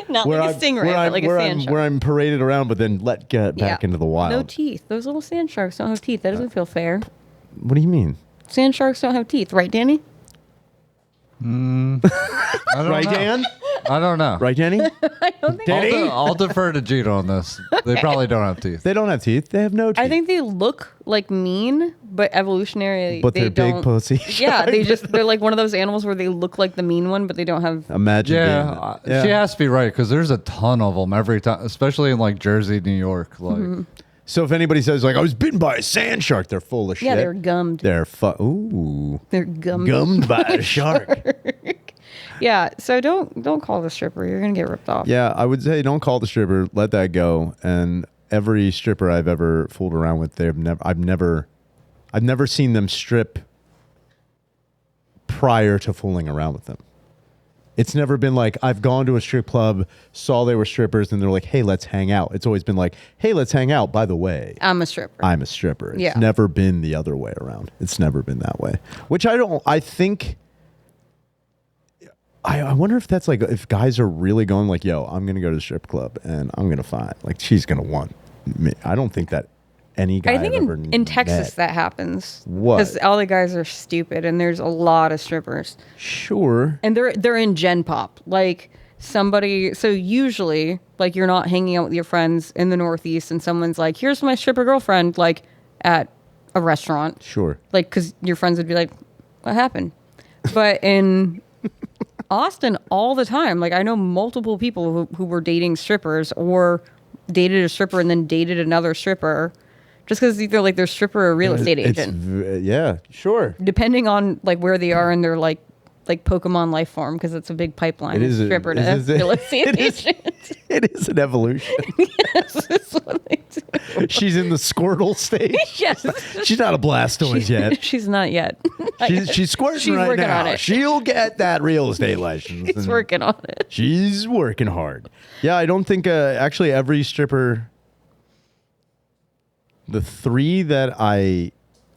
Not like a stingray, but like a sand shark.
Where I'm paraded around, but then get back into the wild.
No teeth. Those little sand sharks don't have teeth. That doesn't feel fair.
What do you mean?
Sand sharks don't have teeth, right, Danny?
I don't
Right,
know.
Dan?
I don't know.
Right, Danny?
I don't think.
Danny?
I'll defer to Gina on this. They probably don't have teeth.
They don't have teeth. They have no teeth.
I think they look like mean, but evolutionary.
But
they
they're big
don't.
pussy.
Yeah, they're like one of those animals where they look like the mean one, but they don't have.
Imagine
Yeah,
being
she has to be right because there's a ton of them every time, especially in like Jersey, New York. Like,
So if anybody says like I was bitten by a sand shark, they're full of shit.
Yeah, they're gummed.
They're gummed
They're gummed.
by a shark.
Yeah, so don't call the stripper. You're gonna get ripped off.
Yeah, I would say don't call the stripper. Let that go. And every stripper I've ever fooled around with, I've never seen them strip prior to fooling around with them. It's never been like I've gone to a strip club, saw they were strippers, and they're like, "Hey, let's hang out." It's always been like, "Hey, let's hang out." By the way,
I'm a stripper.
I'm a stripper. It's
Yeah.
never been the other way around. It's never been that way. Which I think. I wonder if that's like if guys are really going like, "Yo, I'm gonna go to the strip club and I'm gonna find like she's gonna want me." I don't think that any guy
I think
I've ever
in Texas
met.
that happens.
What?
Because all the guys are stupid, and there's a lot of strippers,
Sure.
and they're in Gen Pop. Like somebody, so usually like you're not hanging out with your friends in the Northeast, and someone's like, "Here's my stripper girlfriend," like at a restaurant.
Sure.
Like, because your friends would be like, "What happened?" But in Austin, all the time, like I know multiple people who were dating strippers or dated a stripper and then dated another stripper, just because either like they're stripper or real estate agent,
Yeah, sure.
depending on like where they are in their like Pokemon life form, because it's a big pipeline.
It is a-
stripper
it
to
is a-
real estate
it is-
agent.
It is an evolution.
Yes, that's what they do.
She's in the Squirtle stage.
Yes.
She's not a Blastoise yet.
She's not yet.
She's squirting
She's
right
working
now.
on it.
She'll get that real estate license.
She's
and
working on it.
She's working hard. Yeah, I don't think actually every stripper. The three that I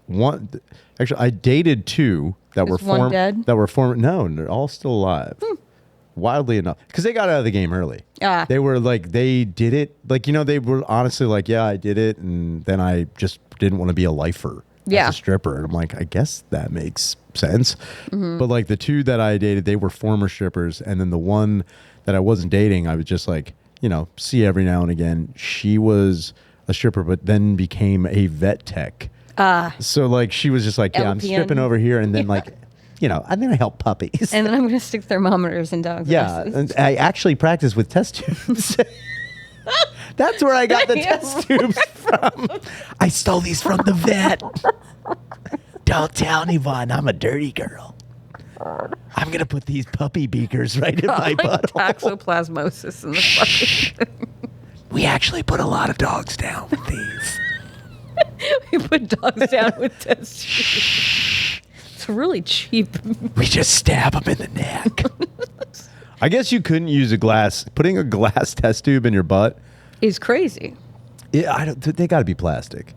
want, actually, I dated two that
Is one dead?
that were former. No, they're all still alive. Wildly enough, because they got out of the game early.
Ah.
They were like, they did it. Like, they were honestly like, yeah, I did it. And then I just didn't want to be a lifer
Yeah.
as a stripper. And I'm like, I guess that makes sense.
Mm-hmm.
But like the two that I dated, they were former strippers. And then the one that I wasn't dating, I was just like, see every now and again. She was a stripper, but then became a vet tech. So like, she was just like, yeah, I'm
LPN.
stripping over here. And then like, I'm going to help puppies.
And then I'm gonna stick thermometers in dogs'
Yeah,
asses.
and I actually practice with test tubes. That's where I got the test tubes from. I stole these from the vet. Don't tell anyone. I'm a dirty girl. I'm gonna put these puppy beakers right in my
Like
butt.
toxoplasmosis in the fucking
We actually put a lot of dogs down with these.
We put dogs down with test tubes. It's really cheap.
We just stab them in the neck. I guess you couldn't use putting a glass test tube in your butt.
Is crazy.
Yeah, they got to be plastic.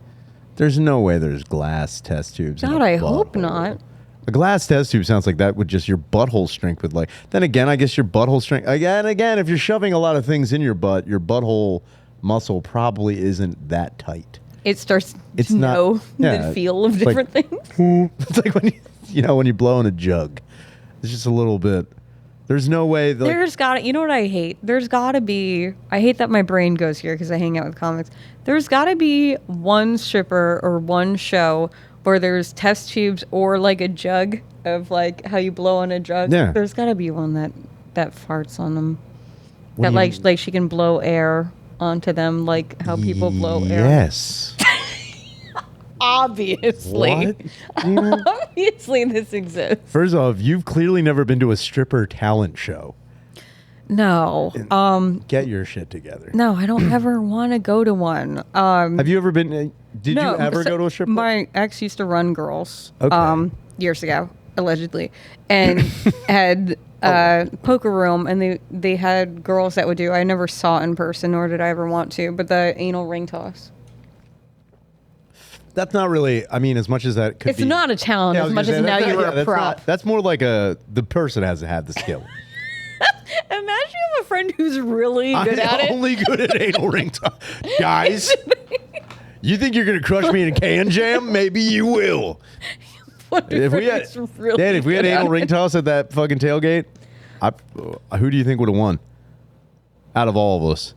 There's no way there's glass test tubes. in
God,
a
I hope
butthole.
not.
A glass test tube sounds like that would just your butthole shrink with like. Then again, I guess your butthole shrink again. If you're shoving a lot of things in your butt, your butthole muscle probably isn't that tight.
It starts
It's
to
not-
know
yeah,
the feel of
it's like-
different things.
It's like when when you blow in a jug. It's just a little bit. There's no way.
There's gotta, you know what I hate? There's gotta be, I hate that my brain goes here because I hang out with comics. There's gotta be one stripper or one show where there's test tubes or like a jug of like how you blow on a jug.
Yeah.
There's gotta be one that farts on them.
What
That
do you-
like she can blow air onto them like how people blow air.
Yes.
Obviously.
What? Gina?
Obviously this exists.
First off, you've clearly never been to a stripper talent show.
No.
Get your shit together.
No, I don't ever want to go to one.
Have you ever been? Did
No,
you ever
so
go to a strip club?
My ex used to run girls
Okay.
years ago, allegedly, and had poker room, and they had girls that would do. I never saw it in person, nor did I ever want to. But the anal ring toss.
That's not really. I mean, as much as that could
It's
be.
not a talent
Yeah, I
as
was
much
gonna
as
say,
now
that's
you
not-
were
yeah,
a
that's
prop.
not- That's more like the person has to have the skill.
Imagine you have a friend who's really good at
I'm
it.
only good at anal ring toss. Guys, you think you're gonna crush me in a can jam? Maybe you will. If we had, Dan, if we had anal ring toss at that fucking tailgate, who do you think would have won? Out of all of us,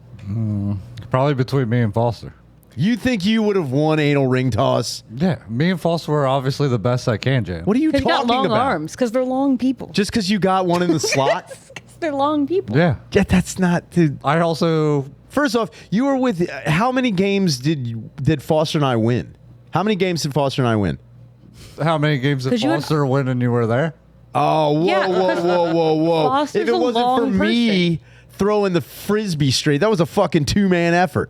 Probably between me and Foster.
you think you would have won anal ring toss?
Yeah, me and Foster were obviously the best at can jam.
What are you
They've
talking
got long
about?
arms because they're long people.
Just because you got one in the slot?
'Cause they're long people.
Yeah.
Yeah, that's not. Dude.
I also
First off, you were with. How many games did Foster and I win? How many games did Foster and I win?
how many games did
'Cause you had-
Foster win and you were there?
Oh, whoa,
Yeah,
whoa.
Foster's
If it
a
wasn't for
long
me throwing the frisbee straight, that was a fucking 2-man effort.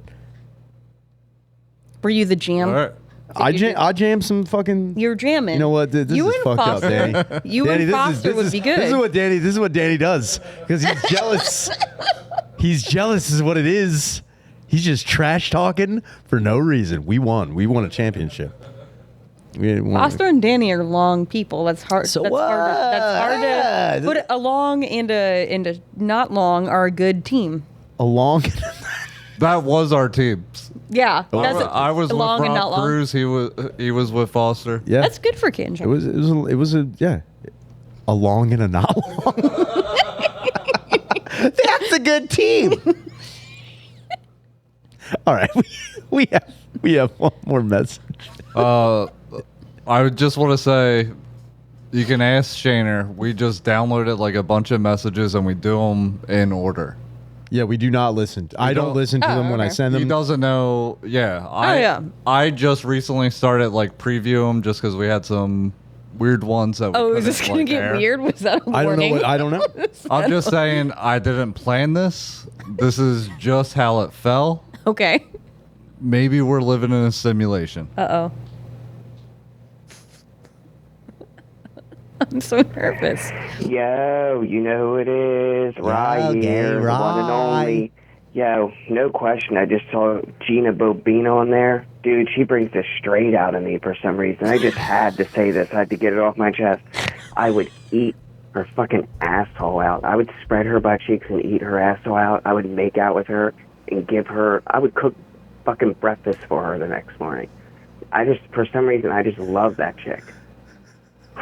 Were you the jam?
All right.
I jammed some fucking.
You're jamming.
You know what? This
You
is
and
fucked up,
Foster-
Danny.
You
Danny,
and Foster would be good.
This is what Danny does because he's jealous. He's jealous is what it is. He's just trash talking for no reason. We won. We won a championship. We won.
Foster and Danny are long people. That's hard.
So
that's
what?
Hard
Yeah.
to put a long and a not long are a good team.
Along.
That was our team.
Yeah,
I was with
long and not
Rob
long.
Cruz. He was with Foster.
Yeah.
That's good for Kinship.
It was a yeah. A long and a not long. That's a good team. All right, we have one more message.
I would just want to say, you can ask Shaner. We just downloaded like a bunch of messages and we do them in order.
Yeah, we do not listen. I don't listen to them when I
okay.
send
He
them.
doesn't know. Yeah. I just recently started like preview them just because we had some weird ones that.
Oh,
we
is this
couldn't,
gonna
like,
get
air.
weird? Was that a
I don't know.
warning?
I don't know.
I'm just saying I didn't plan this. This is just how it fell.
Okay.
Maybe we're living in a simulation.
Uh oh. I'm so nervous.
Yo, you know who it is. Rye
Yo, gay
here, the one and
Rye.
only. Yo, no question. I just saw Gina Bobino on there. Dude, she brings the straight out of me for some reason. I just had to say this. I had to get it off my chest. I would eat her fucking asshole out. I would spread her butt cheeks and eat her asshole out. I would make out with her and I would cook fucking breakfast for her the next morning. For some reason, I just love that chick.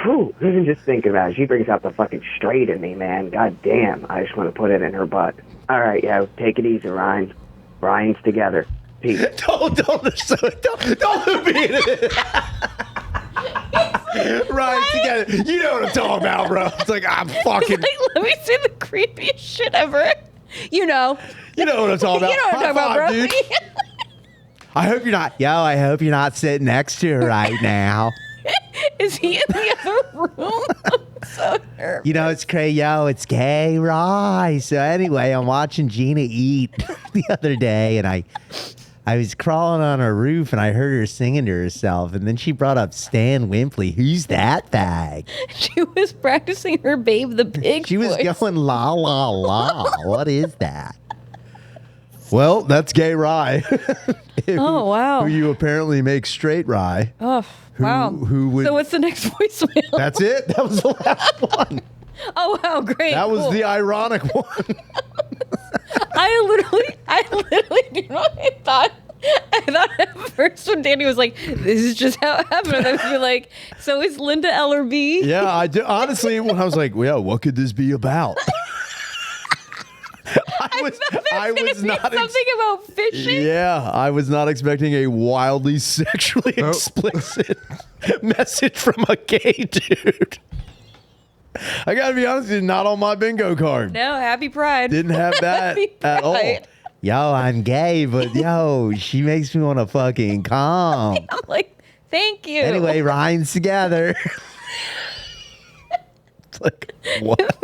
Whew, even just thinking about it, she brings out the fucking straight in me, man. God damn, I just want to put it in her butt. All right, yeah, take it easy, Ryan. Ryan's together. Peace.
Don't loop me into this. Right together. You know what I'm talking about, bro. It's like I'm fucking.
Like, let me see the creepiest shit ever. You know.
You know what I'm talking about.
You know what I'm talking
High
about,
five,
bro.
dude. I hope you're not. Yo, I hope you're not sitting next to her right now.
Is he in the other room? I'm so nervous.
You know, it's crazy. Yo, it's gay, Rye. So anyway, I'm watching Gina eat the other day, and I was crawling on her roof, and I heard her singing to herself, and then she brought up Stan Wimpley. Who's that bag?
She was practicing her Babe the Pig
She was
voice.
going la la la. What is that? Well, that's gay Rye.
Oh, wow.
Who you apparently make straight Rye.
Oh, wow.
who would-
So what's the next voicemail?
That's it. That was the last one.
Oh, wow, great.
That was
cool.
the ironic one.
I literally, do you know what I thought? I thought at first when Danny was like, this is just how it happened, I was be like, so is Linda LRB?
Yeah, I do. Honestly, when I was like, well, yeah, what could this be about? I was not
something about fishing.
Yeah, I was not expecting a wildly sexually explicit message from a gay dude. I gotta be honest, it's not on my bingo card.
No, happy Pride.
Didn't have that
Happy
at all.
Pride.
Yo, I'm gay, but yo, she makes me want to fucking come.
I'm like, thank you.
Anyway, Ryan's together. It's like, what?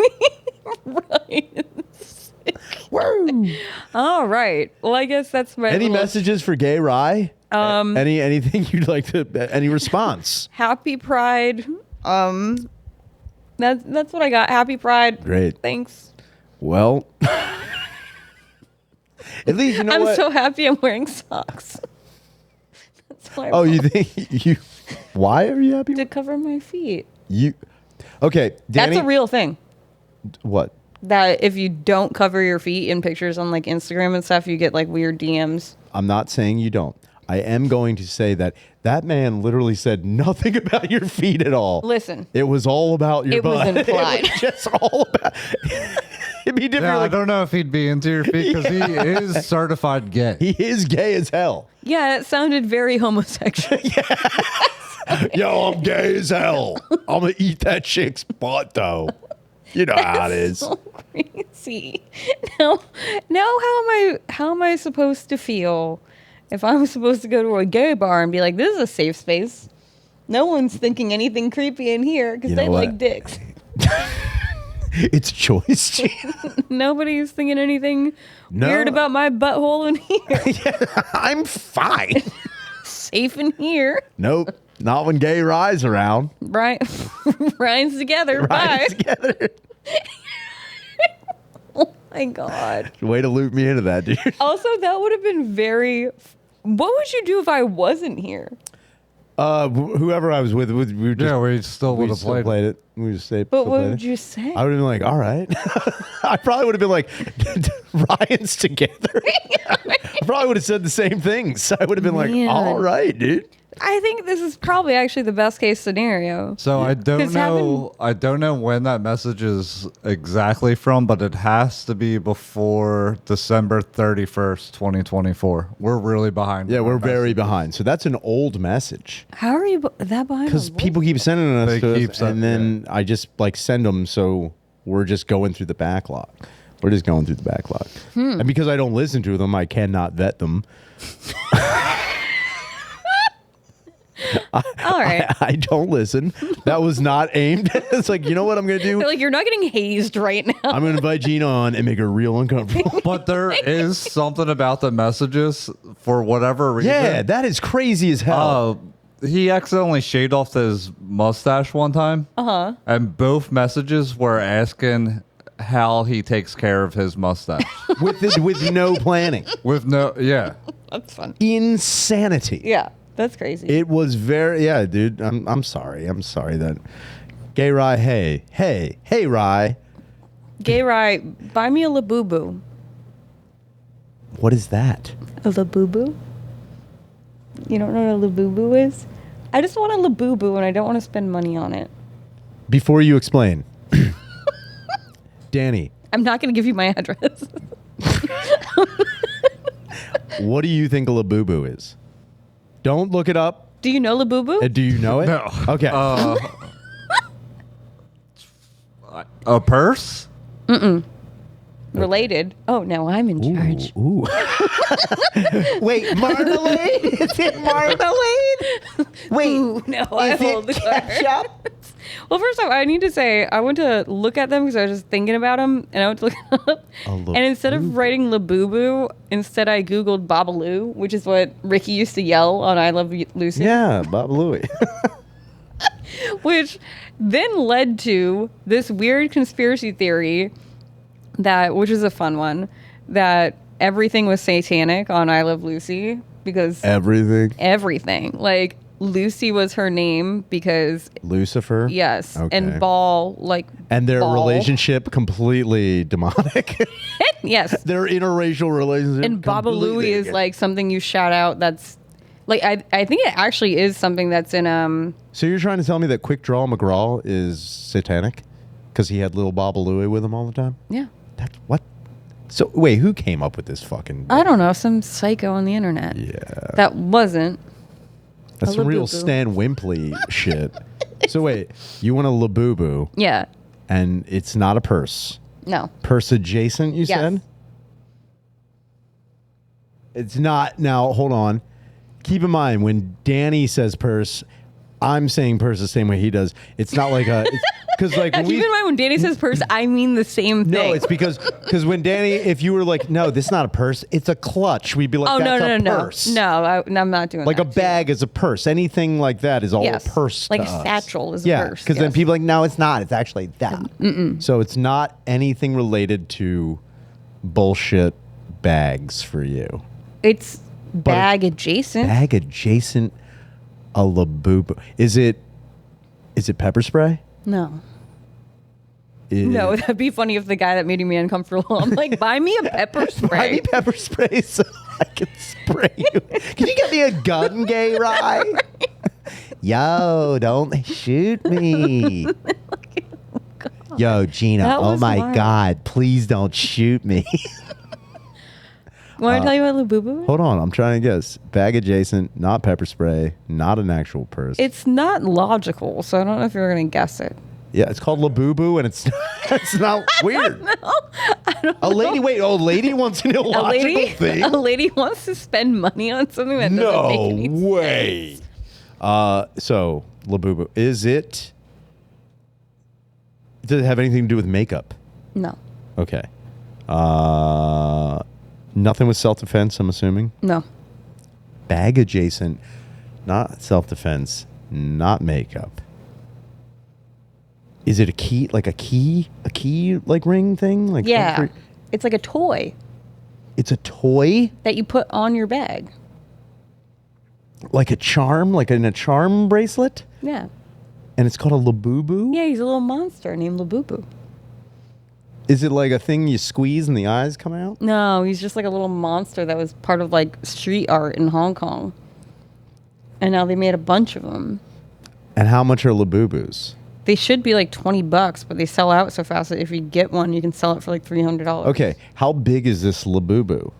Woo.
All right. Well, I guess that's my
Any
little
messages for gay Rye? Anything you'd like to? Any response?
happy Pride. That's what I got. Happy Pride.
Great.
Thanks.
Well, at least you know
I'm
what.
so happy I'm wearing socks. That's why.
Oh, you think you? Why are you happy?
to cover my feet.
You? Okay, Danny.
That's a real thing.
What?
That if you don't cover your feet in pictures on like Instagram and stuff, you get like weird DMs.
I'm not saying you don't. I am going to say that man literally said nothing about your feet at all.
Listen.
It was all about your
It was
butt.
implied.
It was just all about. It'd be different.
Yeah, I
like,
don't know if he'd be into your feet because he is certified gay.
he is gay as hell.
Yeah, it sounded very homosexual.
Yo, I'm gay as hell. I'm gonna eat that chick's butt though. You know how it is.
So crazy. Now how am I supposed to feel if I'm supposed to go to a gay bar and be like, this is a safe space. No one's thinking anything creepy in here because
You know
they
what?
like dicks.
It's a choice, Gina.
Nobody's thinking anything
No.
weird about my butthole in here.
I'm fine.
Safe in here.
Nope. Not when gay Rye's around.
Right. Ryan's together.
Ryan's
Bye.
together.
Oh my God.
Way to loop me into that, dude.
Also, that would have been very. What would you do if I wasn't here?
Whoever I was with, we were just,
Yeah, we still would have
still
played.
it. We just say.
But what would you say?
I would have been like, all right. I probably would have been like, Ryan's together. I probably would have said the same things. I would have been like,
Man.
all right, dude.
I think this is probably actually the best case scenario.
So I don't
'Cause
know. I don't know when that message is exactly from, but it has to be before December 31st, 2024. We're really behind.
Yeah,
on
we're
our
very
messages.
behind. So that's an old message.
How are you that behind?
Because
on what?
people keep sending us
They
to
keep
us,
sending-
and then I just like send them. So we're just going through the backlog. We're just going through the backlog. And because I don't listen to them, I cannot vet them.
All right.
I don't listen. That was not aimed. It's like, you know what I'm going to do?
Like, you're not getting hazed right now.
I'm going to invite Gina on and make her real uncomfortable.
But there is something about the messages for whatever reason.
Yeah, that is crazy as hell.
He accidentally shaved off his mustache one time.
Uh-huh.
And both messages were asking how he takes care of his mustache.
with no planning.
With no, yeah.
That's fun.
Insanity.
Yeah, that's crazy.
It was very, yeah, dude. I'm sorry. I'm sorry that. Gay Rye, hey, Rye.
Gay Rye, buy me a Labuboo.
What is that?
A Labuboo? You don't know what a Labuboo is? I just want a Labuboo and I don't want to spend money on it.
Before you explain, Danny,
I'm not going to give you my address.
what do you think a Labuboo is? Don't look it up.
Do you know Labuboo?
Do you know it?
No.
Okay.
A purse?
Related. Oh, now I'm in charge.
Ooh. Wait, marmalade? Is it marmalade? Wait,
Ooh, no, I
is
hold the
it
cards.
ketchup?
Well, first off, I need to say, I went to look at them because I was just thinking about them, and I went to look it up. And instead of writing Labuboo, instead I Googled Babaloo, which is what Ricky used to yell on I Love Lucy.
Yeah, Bob Louie.
Which then led to this weird conspiracy theory which is a fun one, that everything was satanic on I Love Lucy because everything. Like, Lucy was her name because,
Lucifer.
yes,
Okay.
and Ball, like,
And their
ball.
relationship completely demonic.
Yes.
Their interracial relationship.
And Babaloo
completely
is like something you shout out that's, like, I think it actually is something that's in,
So you're trying to tell me that Quick Draw McGraw is satanic? Because he had little Babaloo with him all the time?
yeah.
That's what? So wait, who came up with this fucking?
I don't know, some psycho on the internet.
Yeah,
That wasn't.
that's
a
some real
Labuboo.
Stan Wimpley shit. So wait, you want a Labuboo,
Yeah.
and it's not a purse.
No.
Purse adjacent, you
Yes.
said? It's not. Now, hold on. Keep in mind, when Danny says purse, I'm saying purse the same way he does. It's not like a... Because like when
Keep in mind, when Danny says purse, I mean the same thing.
No, it's because when Danny, if you were like, no, this is not a purse, it's a clutch, we'd be like,
Oh,
that's
no,
a
no,
purse.
no. No, I'm not doing
Like
that.
a bag is a purse. Anything like that is all
Yes.
a purse.
Like
to
a
us.
satchel is a
Yeah,
purse,
because then
yes.
people are like, no, it's not. It's actually that. So it's not anything related to bullshit bags for you.
It's bag adjacent.
Bag adjacent, a Labuboo. Is it pepper spray?
No. No, that'd be funny if the guy that made me uncomfortable, I'm like, buy me a pepper
Buy me
spray.
pepper spray so I can spray you. Can you get me a gun, Gay Rye? Yo, don't shoot me. Yo, Gina,
That
oh
was
my
wild.
God, please don't shoot me.
Want to tell you what Labuboo is?
Hold on, I'm trying to guess. Bag adjacent, not pepper spray, not an actual purse.
It's not logical, so I don't know if you're going to guess it.
Yeah, it's called Labuboo, and it's not weird. A lady, wait, a lady wants an illogical thing?
A lady wants to spend money on something that doesn't make any
No way.
sense.
So Labuboo, is it? Does it have anything to do with makeup?
No.
Okay. Nothing with self-defense, I'm assuming?
No.
Bag adjacent, not self-defense, not makeup. Is it a key, like like ring thing? Like
Yeah.
something-
It's like a toy
It's a toy?
that you put on your bag.
Like a charm? Like in a charm bracelet?
Yeah.
And it's called a Labubu?
Yeah, he's a little monster named Labubu.
Is it like a thing you squeeze and the eyes come out?
No, he's just like a little monster that was part of like street art in Hong Kong. And now they made a bunch of them.
And how much are Labubus?
They should be like $20, but they sell out so fast that if you get one, you can sell it for like $300.
Okay, how big is this Labubu?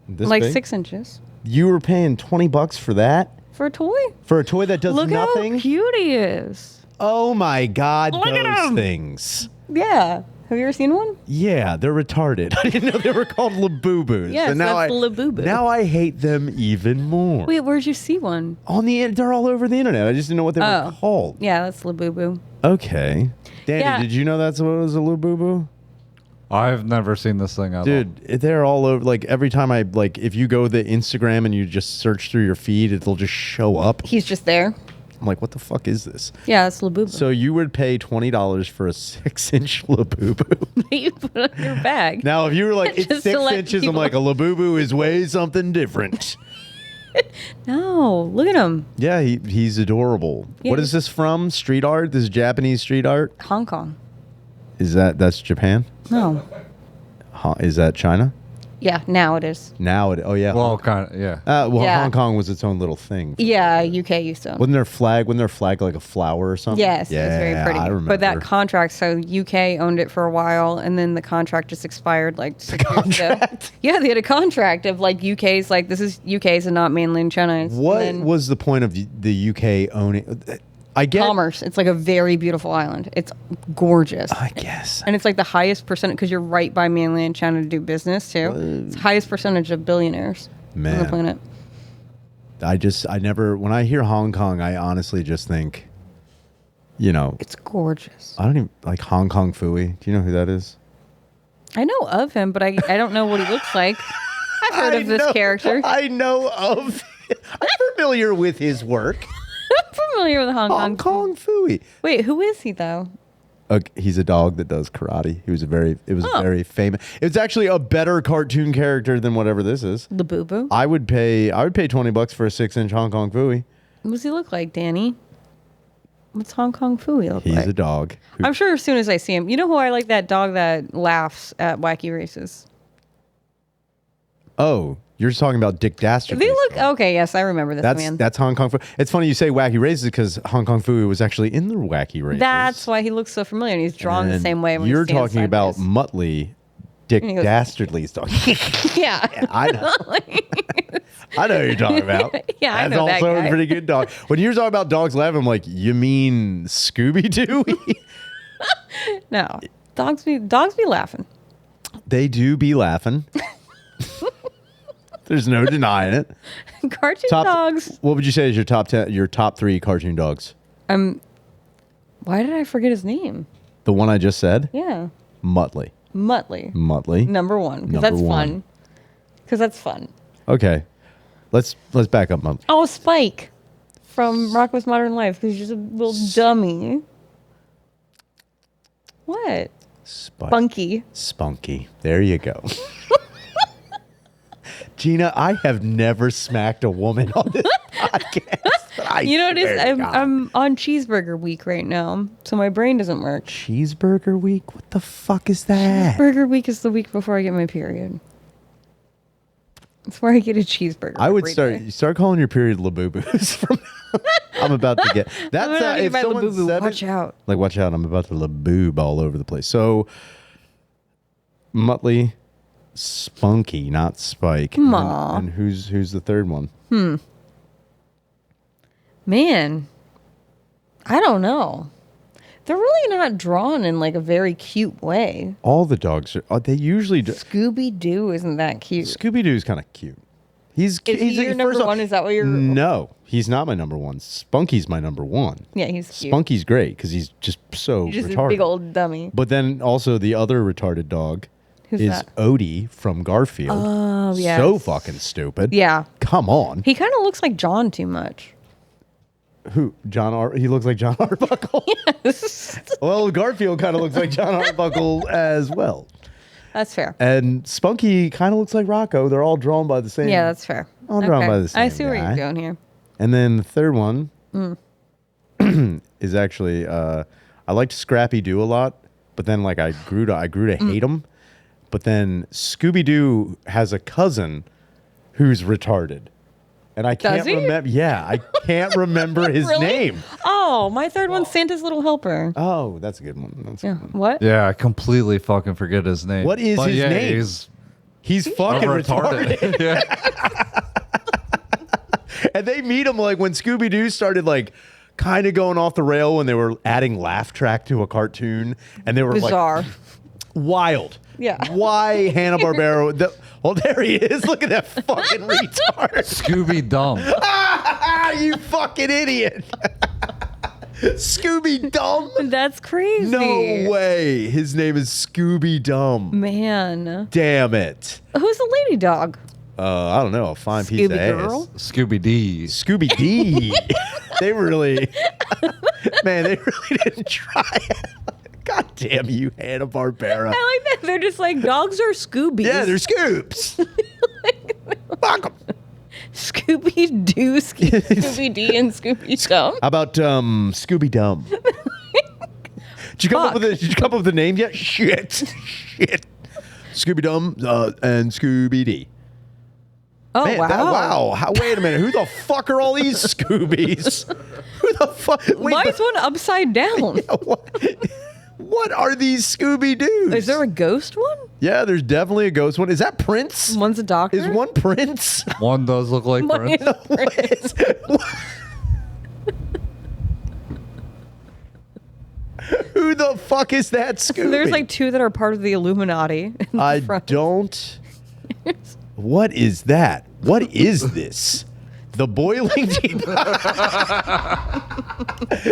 This
Like
big?
6 inches.
You were paying $20 for that?
For a toy?
For a toy that does
Look
nothing?
how cute he is.
Oh my God,
Look at
those
him!
things.
Yeah. Have you ever seen one?
Yeah, they're retarded. I didn't know they were called Labubus.
Yes,
And now
that's Labubu.
Now I hate them even more.
Wait, where'd you see one?
They're all over the internet. I just didn't know what they were
Oh.
called.
Yeah, that's Labubu.
Okay. Danny,
Yeah.
did you know that's what it was, a Labubu?
I've never seen this thing at
Dude, they're all over. Like every time if you go to the Instagram and you just search through your feed, it'll just show up.
He's just there.
I'm like, what the fuck is this?
Yeah, that's Labubu.
So you would pay $20 for a 6-inch Labubu.
You put it on your bag.
Now, if you were like, it's
Just to
6
let
inches, I'm
people-
like, a Labubu is way something different.
No, look at him.
Yeah, he's adorable.
Yeah,
What is
he's-
this from? Street art? This is Japanese street art?
Hong Kong.
That's Japan?
No.
Is that China?
Yeah, now it is.
Now oh yeah.
Well, kind of, yeah.
Hong Kong was its own little thing.
Yeah, UK used to.
Wasn't their flag like a flower or something?
Yes,
yeah,
it was very pretty.
I remember.
But that contract, so UK owned it for a while, and then the contract just expired like 6 years ago.
contract?
Yeah, they had a contract of like UK's like this is UK's and not mainland China's.
What
And then
was the point of the UK owning? I get.
commerce? It's like a very beautiful island. It's gorgeous.
I guess.
And it's like the highest percentage because you're right by mainland China to do business too. It's the highest percentage of billionaires on
Man.
the planet.
I never. When I hear Hong Kong, I honestly just think,
It's gorgeous.
I don't even like Hong Kong Fooey. Do you know who that is?
I know of him, but I don't know what he looks like. I've heard of this character.
I know of. I'm familiar with his work.
I'm familiar with Hong
Hong
Kong.
Kong Fooey.
Wait, who is he though?
He's a dog that does karate. It was very famous. It's actually a better cartoon character than whatever this is.
Labubu.
I would pay $20 for a 6-inch Hong Kong Fooey.
What does he look like, Danny? What's Hong Kong Fooey look
He's
like?
a dog.
I'm sure as soon as I see him. You know who I like? That dog that laughs at wacky races.
Oh, you're just talking about Dick Dastardly.
They look okay. Yes, I remember this man.
That's Hong Kong Fooey. It's funny you say wacky races because Hong Kong Fooey was actually in the wacky races.
That's why he looks so familiar, and he's drawn the
And
same way. When he
you're
stands
talking about
sideways.
Muttley. Dick
And he goes-
Dastardly's dog.
Yeah.
I know. I know who you're talking about.
Yeah, I
That's
know that
also a
guy.
pretty good dog. When you're talking about dogs laughing, I'm like, you mean Scooby-Doo?
No, dogs be laughing.
They do be laughing. There's no denying it.
Cartoon dogs.
What would you say is your top 10, your top 3 cartoon dogs?
Why did I forget his name?
The one I just said?
Yeah,
Muttley.
Muttley. Number 1, because that's fun. Because that's fun.
Okay. Let's back up, Muttley.
Oh, Spike from Rocko's Modern Life, because he's just a little dummy. What? Spunky.
Spunky. There you go. Gina, I have never smacked a woman on this podcast.
You know what it is?
swear to God.
I'm on cheeseburger week right now, so my brain doesn't work.
Cheeseburger week? What the fuck is that?
Burger week is the week before I get my period. It's where I get a cheeseburger.
I would
every day.
start calling your period Labubus. From I'm about to get. That's
I'm gonna
if
get my
someone
Labubu.
said it-
Watch out.
Like watch out! I'm about to laboob all over the place. So, Muttley, Spunky, not Spike.
Aw.
And who's the third one?
Man, I don't know. They're really not drawn in like a very cute way.
All the dogs are. They usually.
Scooby-Doo isn't that cute.
Scooby-Doo's kind of cute. He's
he your number
first off-
one? Is that what you're?
No, he's not my number one. Spunky's my number one.
Yeah, he's cute.
Spunky's great because he's just so
He's just
retarded.
a big old dummy.
But then also the other retarded dog
Who's
is
that?
Odie from Garfield.
Oh, yes.
So fucking stupid.
Yeah.
Come on.
He kind of looks like John too much.
Who? He looks like John Arbuckle. Well, Garfield kind of looks like John Arbuckle as well.
That's fair.
And Spunky kind of looks like Rocco. They're all drawn by the same.
Yeah, that's fair.
All drawn by the same
I see where
guy.
you're going here.
And then the third one is actually I liked Scrappy Doo a lot, but then like I grew to hate him. But then Scooby-Doo has a cousin who's retarded. And I can't
Does he?
remember. Yeah, I can't remember his
Really?
name.
Oh, my third one's Santa's Little Helper.
Oh, that's a good one. That's a
Yeah.
good one.
What?
Yeah, I completely fucking forget his name.
What is
But
his
yeah,
name? He's fucking retarded.
yeah.
And they meet him like when Scooby-Doo started like kind of going off the rail when they were adding laugh track to a cartoon, and they were
Bizarre.
like wild.
Yeah.
Why Hanna-Barbera? Oh, there he is. Look at that fucking retard.
Scooby Dumb.
You fucking idiot. Scooby-Dumb?
That's crazy.
No way. His name is Scooby-Dumb.
Man.
Damn it.
Who's the lady dog?
I don't know. A fine piece of ass.
Scooby-Girl?
Scooby D.
Scooby-D. They really, man, they really didn't try. God damn you, Hanna-Barbera.
I like that. They're just like, dogs are Scoobies.
Yeah, they're Scoops. Fuck 'em.
Scooby-Doo, Scooby-D, and Scooby-Dum.
How about Scooby-Dumb? Did you come up with a name yet? Shit. Scooby-Dumb and Scooby-D.
Oh,
Man,
wow.
Wait a minute. Who the fuck are all these Scoobies? Who the fuck? Wait,
Why is one upside down?
what are these Scooby-Doos?
Is there a ghost one?
Yeah, there's definitely a ghost one. Is that Prince?
One's a doctor?
Is one Prince?
One does look like
One
Prince.
is Prince.
Who the fuck is that Scooby?
So there's like two that are part of the Illuminati. in the
I
front.
don't. What is that? What is this? The boiling deep.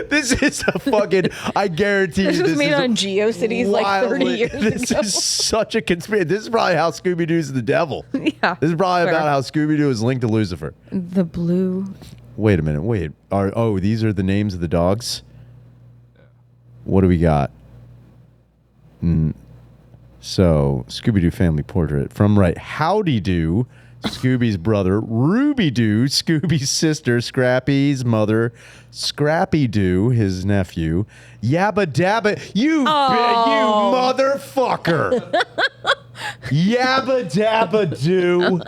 This is a fucking. I guarantee
This
you.
was
This
made
is
on GeoCities like 30
wildly-
years
This
ago.
is such a conspiracy. This is probably how Scooby-Doo's the devil.
Yeah,
This is probably
fair.
about how Scooby-Doo is linked to Lucifer.
The blue.
Wait a minute. Wait. These are the names of the dogs? What do we got? So, Scooby-Doo family portrait. From right, Howdy Doo, Scooby's brother. Ruby Doo, Scooby's sister. Scrappy's mother. Scrappy Doo, his nephew. Yabba Dabba. You motherfucker. Yabba Dabba Doo.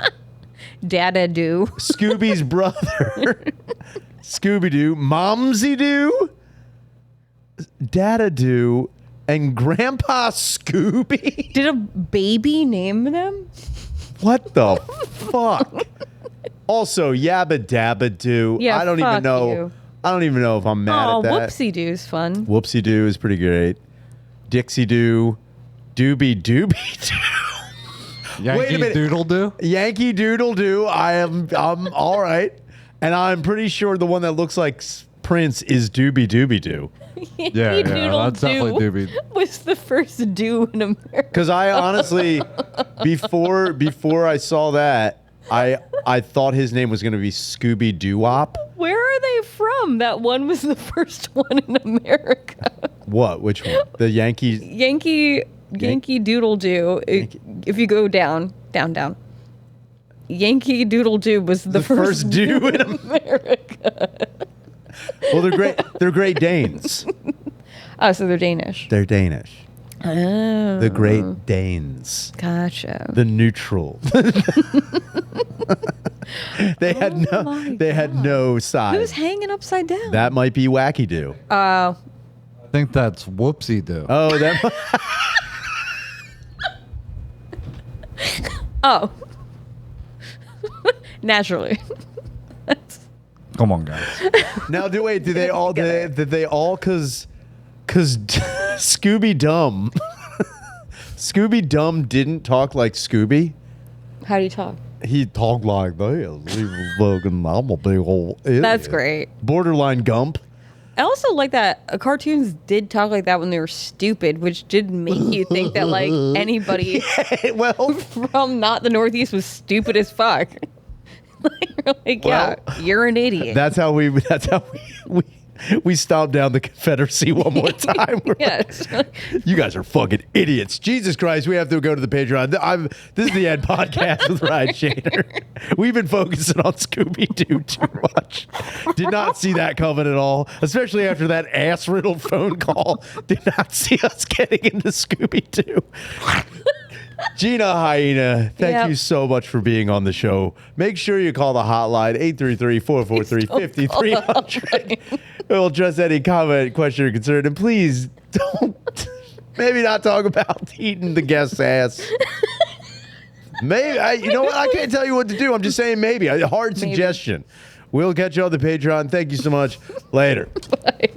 Dada Doo.
Scooby's brother. Scooby-Doo. Momsy Doo. Dada Doo. And Grandpa Scooby.
Did a baby name them?
What the fuck? Also, Yabba Dabba Doo.
Yeah,
I don't
fuck
even know.
you.
I don't even know if I'm mad
Oh,
at that.
Whoopsie Doo's fun.
Whoopsie Doo is pretty great. Dixie Doo. Doobie Doo.
Yankee
Wait a minute.
Doodle Doo.
Yankee Doodle Doo. I'm all right. And I'm pretty sure the one that looks like Prince is Doobie Doo.
Yeah,
Doodle
that's definitely
Doo
Doobie.
was the first Doo in America.
Because I honestly, before I saw that, I thought his name was going to be Scooby Doo-Wop.
Where are they from? That one was the first one in America.
What? Which one? The Yankees?
Yankee Doodle Doo. If you go down. Yankee Doodle Doo was the first
Doo in
America.
Well, they're Great Danes.
Oh, so they're Danish.
They're Danish.
Oh.
The Great Danes.
Gotcha.
The neutral. They had no side.
Who's hanging upside down?
That might be Wacky Doo.
Oh.
I think that's Whoopsie Doo.
Oh, that.
Oh. Naturally.
Come on, guys.
Now, did they all? Did they all? Because Scooby Dumb, Scooby Dumb didn't talk like Scooby.
How do you talk?
He talked like this. He was fucking, I'm a big old idiot.
That's great.
Borderline Gump.
I also like that cartoons did talk like that when they were stupid, which did make you think that like anybody
Well,
from not the Northeast was stupid as fuck. Like, yeah, you're an idiot.
that's how we stomped down the Confederacy one more time. We're
Yes.
like, you guys are fucking idiots. Jesus Christ, we have to go to the Patreon. This is the End Podcast with Ryan Shaner. We've been focusing on Scooby-Doo too much. Did not see that coming at all, especially after that ass-riddled phone call. Did not see us getting into Scooby-Doo. Gina Hyena, thank you so much for being on the show. Make sure you call the hotline, 833-443-5300. We'll address any comment, question, or concern. And please don't, maybe not talk about eating the guest's ass. Maybe, you know what? I can't tell you what to do. I'm just saying maybe. A hard suggestion. We'll catch you on the Patreon. Thank you so much. Later.
Bye.